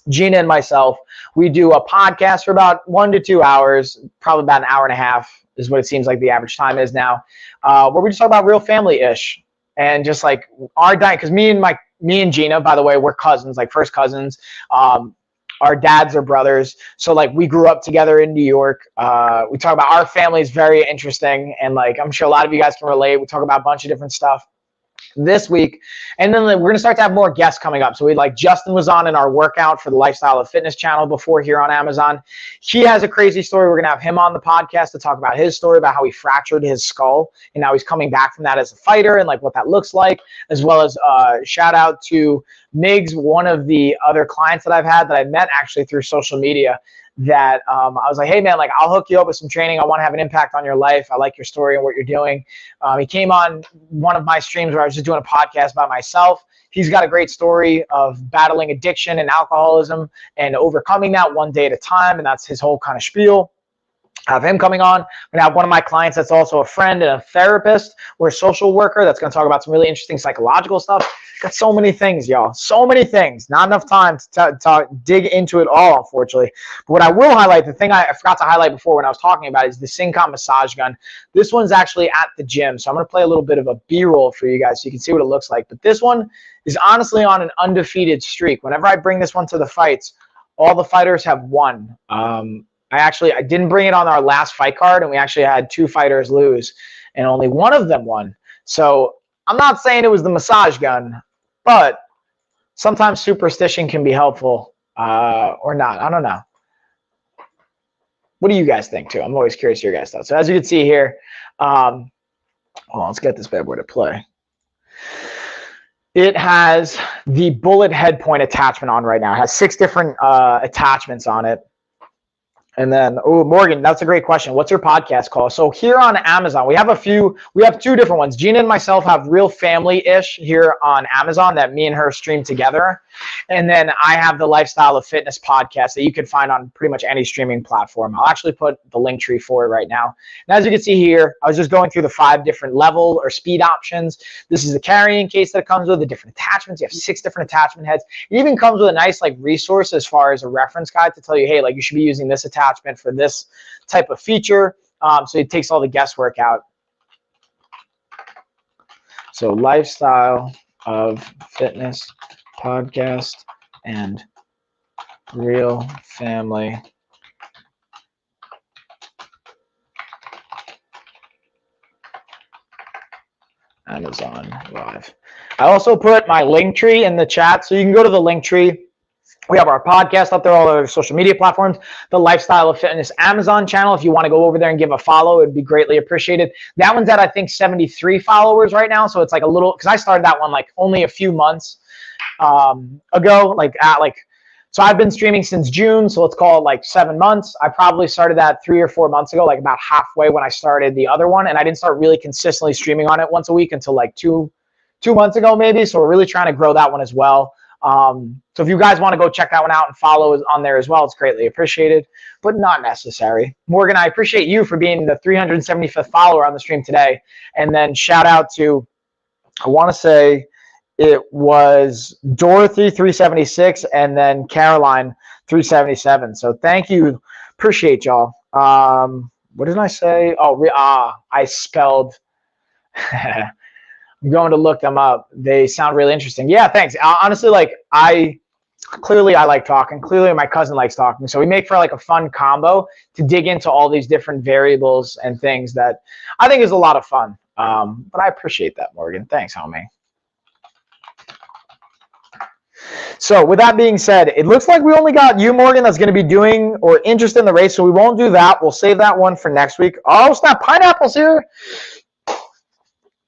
Gina and myself, we do a podcast for about 1 to 2 hours, probably about an hour and a half is what it seems like the average time is now, where we just talk about real family-ish and just like our diet. Because me and Gina, by the way, we're cousins, like first cousins. Our dads are brothers. So like we grew up together in New York. We talk about our family is very interesting. And like, I'm sure a lot of you guys can relate. We talk about a bunch of different stuff. this week. And then we're going to start to have more guests coming up. So Justin was on in our workout for the Lifestyle of Fitness channel before here on Amazon. He has a crazy story. We're going to have him on the podcast to talk about his story, about how he fractured his skull and now he's coming back from that as a fighter and like what that looks like, as well as shout out to Migs, one of the other clients that I've had that I met actually through social media, that I was like, hey man, like I'll hook you up with some training. I want to have an impact on your life. I like your story and what you're doing. He came on one of my streams where I was just doing a podcast by myself. He's got a great story of battling addiction and alcoholism and overcoming that one day at a time. And that's his whole kind of spiel. I have him coming on. I'm going to have one of my clients that's also a friend and a therapist or a social worker that's going to talk about some really interesting psychological stuff. Got so many things, y'all. So many things. Not enough time to dig into it all, unfortunately. But what I will highlight, the thing I forgot to highlight before when I was talking about it, is the Syncom massage gun. This one's actually at the gym. So I'm going to play a little bit of a B-roll for you guys so you can see what it looks like. But this one is honestly on an undefeated streak. Whenever I bring this one to the fights, all the fighters have won. I didn't bring it on our last fight card, and we actually had 2 fighters lose, and only one of them won. So I'm not saying it was the massage gun, but sometimes superstition can be helpful or not. I don't know. What do you guys think, too? I'm always curious your guys' thoughts. So as you can see here, let's get this bad boy to play. It has the bullet head point attachment on right now. It has 6 different attachments on it. And then, Morgan, that's a great question. What's your podcast called? So here on Amazon, we have 2 different ones. Gina and myself have Real Family-ish here on Amazon that me and her stream together. And then I have the Lifestyle of Fitness podcast that you can find on pretty much any streaming platform. I'll actually put the link tree for it right now. And as you can see here, I was just going through the 5 different level or speed options. This is the carrying case that it comes with, the different attachments. You have 6 different attachment heads. It even comes with a nice resource as far as a reference guide to tell you, hey, you should be using this attachment for this type of feature. So it takes all the guesswork out. So Lifestyle of Fitness podcast and Real Family Amazon Live. I also put my link tree in the chat, so you can go to the link tree. We have our podcast up there, all our social media platforms, the Lifestyle of Fitness Amazon channel. If you want to go over there and give a follow, it'd be greatly appreciated. That one's at, I think, 73 followers right now. So it's like a little, because I started that one only a few months ago. So I've been streaming since June, so let's call it 7 months. I probably started that 3 or 4 months ago, about halfway when I started the other one. And I didn't start really consistently streaming on it once a week until 2 months ago maybe. So we're really trying to grow that one as well. So if you guys want to go check that one out and follow on there as well, it's greatly appreciated, but not necessary. Morgan, I appreciate you for being the 375th follower on the stream today. And then shout out to, I want to say it was Dorothy 376 and then Caroline 377. So thank you. Appreciate y'all. What did I say? I spelled I'm going to look them up. They sound really interesting. Yeah, thanks. Honestly, I like talking. Clearly, my cousin likes talking. So we make for a fun combo to dig into all these different variables and things that I think is a lot of fun. But I appreciate that, Morgan. Thanks, homie. So with that being said, it looks like we only got you, Morgan, that's going to be doing or interested in the race. So we won't do that. We'll save that one for next week. Oh, snap. Pineapple's here.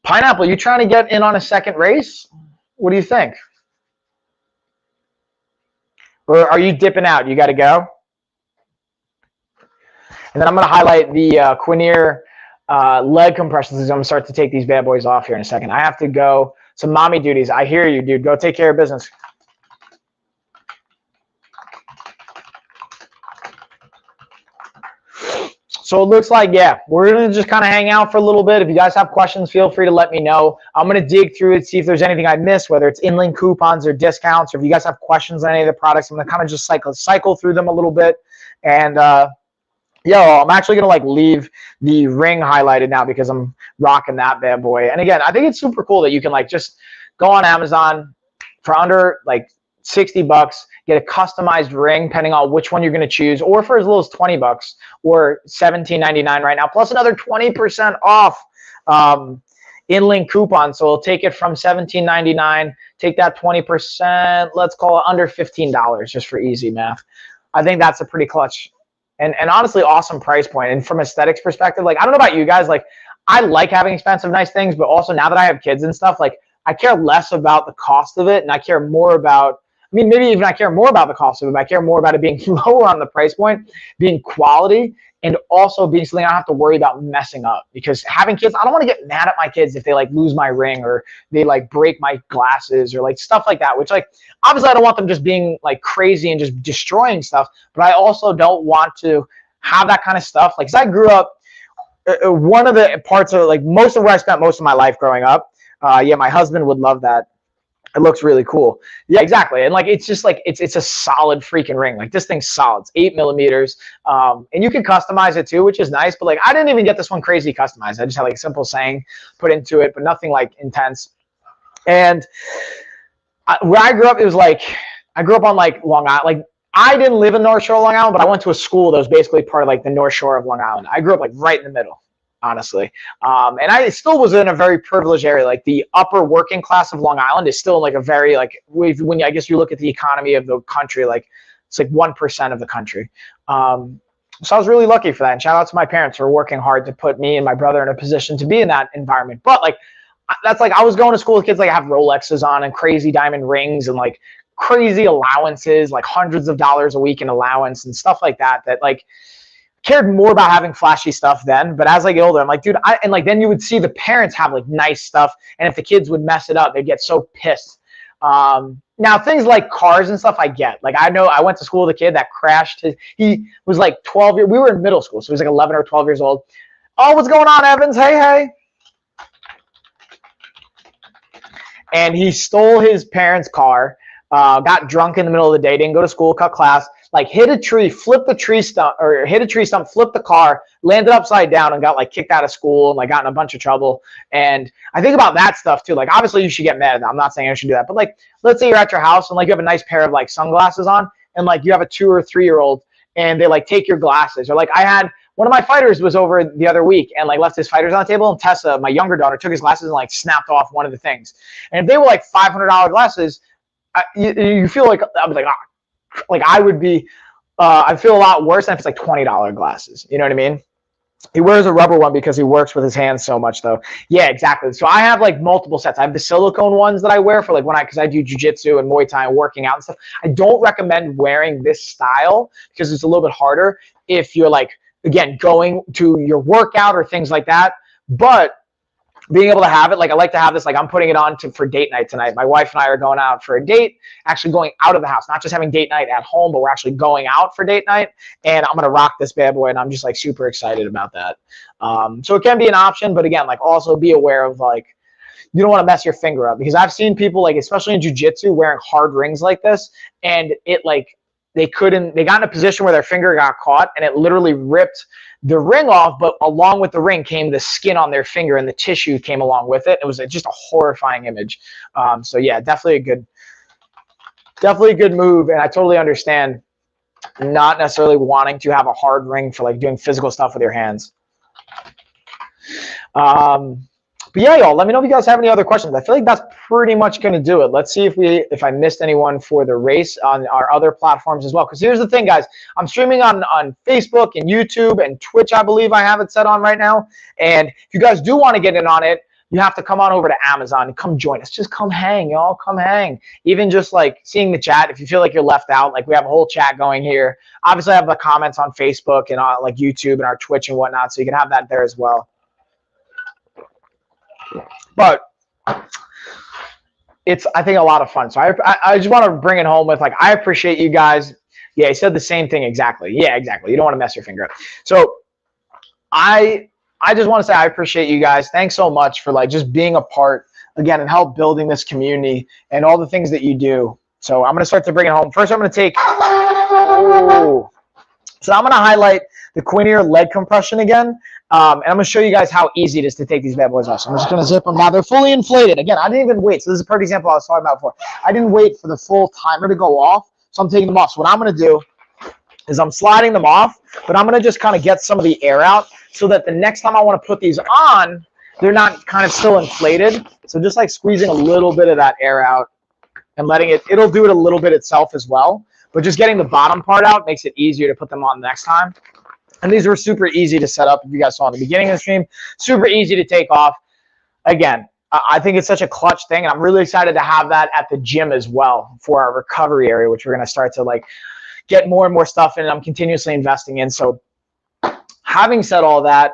Pineapple, you trying to get in on a second race? What do you think? Or are you dipping out? You got to go? And then I'm going to highlight the Quinier leg compressions. I'm going to start to take these bad boys off here in a second. I have to go. Some mommy duties. I hear you, dude. Go take care of business. So it looks like, yeah, we're going to just kind of hang out for a little bit. If you guys have questions, feel free to let me know. I'm going to dig through it, see if there's anything I missed, whether it's in-link coupons or discounts, or if you guys have questions on any of the products, I'm going to kind of just cycle through them a little bit. And, I'm actually going to leave the ring highlighted now because I'm rocking that bad boy. And again, I think it's super cool that you can just go on Amazon for under $60, get a customized ring depending on which one you're going to choose, or for as little as $20 or $17.99 right now, plus another 20% off in-link coupon. So we'll take it from $17.99, take that 20%, let's call it under $15 just for easy math. I think that's a pretty clutch and honestly awesome price point. And from aesthetics perspective, like I don't know about you guys, like I like having expensive, nice things, but also now that I have kids and stuff, like I care less about the cost of it and I care more about, I mean, maybe even I care more about the cost of it, but I care more about it being lower on the price point, being quality, and also being something I don't have to worry about messing up. Because having kids, I don't want to get mad at my kids if they like lose my ring or they like break my glasses or like stuff like that, which like obviously I don't want them just being like crazy and just destroying stuff, but I also don't want to have that kind of stuff. Like, 'cause I grew up, one of the parts of like most of where I spent most of my life growing up, yeah, my husband would love that. It looks really cool. Yeah, exactly. And like, it's just like, it's a solid freaking ring. Like this thing's solid. It's 8 millimeters. And you can customize it too, which is nice. But like, I didn't even get this one crazy customized. I just had like a simple saying put into it, but nothing like intense. And where I grew up, it was like, I grew up on like Long Island. Like I didn't live in North Shore, Long Island, but I went to a school that was basically part of like the North Shore of Long Island. I grew up like right in the middle, honestly. And I still was in a very privileged area. Like the upper working class of Long Island is still like a very, like when I guess you look at the economy of the country, like it's like 1% of the country. So I was really lucky for that. And shout out to my parents for working hard to put me and my brother in a position to be in that environment. But like, that's like, I was going to school with kids like have Rolexes on and crazy diamond rings and like crazy allowances, like hundreds of dollars a week in allowance and stuff like that, that like, cared more about having flashy stuff then, but as I get older, I'm like, dude, and like then you would see the parents have like nice stuff, and if the kids would mess it up, they'd get so pissed. Now things like cars and stuff, I get. Like I know I went to school with a kid that crashed. He was like 12 years. We were in middle school, so he was like 11 or 12 years old. Oh, what's going on, Evans? Hey, hey. And he stole his parents' car. Got drunk in the middle of the day, didn't go to school, cut class, like hit a tree, flipped the tree stump, or hit a tree stump, flipped the car, landed upside down and got like kicked out of school and like got in a bunch of trouble. And I think about that stuff too. Like obviously you should get mad at that. I'm not saying I should do that, but like let's say you're at your house and like you have a nice pair of like sunglasses on and like you have a 2 or 3 year old and they like take your glasses. Or like I had one of my fighters was over the other week and like left his fighters on the table, and Tessa, my younger daughter, took his glasses and like snapped off one of the things. And if they were like $500 glasses, you feel like I was like, like I would be, I feel a lot worse than if it's like $20 glasses. You know what I mean? He wears a rubber one because he works with his hands so much though. Yeah, exactly. So I have like multiple sets. I have the silicone ones that I wear for like when because I do jujitsu and Muay Thai and working out and stuff. I don't recommend wearing this style because it's a little bit harder if you're like, again, going to your workout or things like that. But being able to have it, like I like to have this, like I'm putting it on for date night tonight. My wife and I are going out for a date, actually going out of the house, not just having date night at home, but we're actually going out for date night. And I'm going to rock this bad boy. And I'm just like super excited about that. So it can be an option, but again, like also be aware of like, you don't want to mess your finger up, because I've seen people like, especially in jiu-jitsu, wearing hard rings like this. And it like, they got in a position where their finger got caught and it literally ripped the ring off, but along with the ring came the skin on their finger and the tissue came along with it. It was just a horrifying image. So yeah, definitely a good move. And I totally understand not necessarily wanting to have a hard ring for like doing physical stuff with your hands. But yeah, y'all, let me know if you guys have any other questions. I feel like that's pretty much going to do it. Let's see if I missed anyone for the race on our other platforms as well. Because here's the thing, guys. I'm streaming on Facebook and YouTube and Twitch, I believe I have it set on right now. And if you guys do want to get in on it, you have to come on over to Amazon and come join us. Just come hang, y'all. Come hang. Even just like seeing the chat, if you feel like you're left out, like we have a whole chat going here. Obviously, I have the comments on Facebook and on like YouTube and our Twitch and whatnot, so you can have that there as well. But it's, I think, a lot of fun. So I just want to bring it home with like, I appreciate you guys. Yeah, he said the same thing exactly. Yeah, exactly. You don't want to mess your finger up. So I just want to say I appreciate you guys. Thanks so much for like just being a part again and help building this community and all the things that you do. So I'm going to start to bring it home. First, I'm going to take, so I'm going to highlight the queen ear leg compression again. And I'm going to show you guys how easy it is to take these bad boys off. So I'm just going to zip them. Now they're fully inflated. Again, I didn't even wait. So this is a perfect example I was talking about before. I didn't wait for the full timer to go off. So I'm taking them off. So what I'm going to do is I'm sliding them off, but I'm going to just kind of get some of the air out so that the next time I want to put these on, they're not kind of still inflated. So just like squeezing a little bit of that air out and letting it'll do it a little bit itself as well. But just getting the bottom part out makes it easier to put them on next time. And these were super easy to set up. If you guys saw in the beginning of the stream, super easy to take off. Again, I think it's such a clutch thing, and I'm really excited to have that at the gym as well for our recovery area, which we're going to start to like get more and more stuff in. I'm continuously investing in. So having said all that,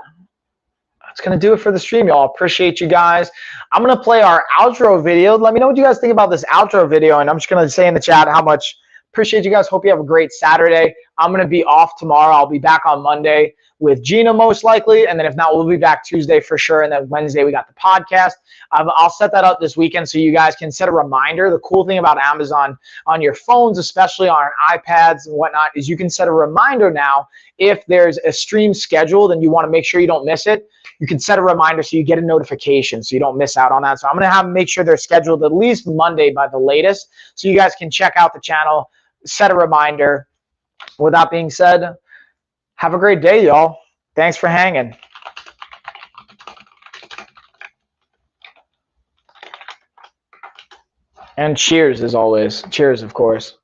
that's going to do it for the stream, y'all. Appreciate you guys. I'm going to play our outro video. Let me know what you guys think about this outro video, and I'm just going to say in the chat how much appreciate you guys. Hope you have a great Saturday. I'm going to be off tomorrow. I'll be back on Monday with Gina most likely, and then if not, we'll be back Tuesday for sure, and then Wednesday we got the podcast. I'll set that up this weekend so you guys can set a reminder. The cool thing about Amazon on your phones, especially on iPads and whatnot, is you can set a reminder now if there's a stream scheduled and you want to make sure you don't miss it. You can set a reminder so you get a notification so you don't miss out on that. So I'm going to make sure they're scheduled at least Monday by the latest so you guys can check out the channel, set a reminder. With that being said, have a great day, y'all. Thanks for hanging. And cheers as always. Cheers, of course.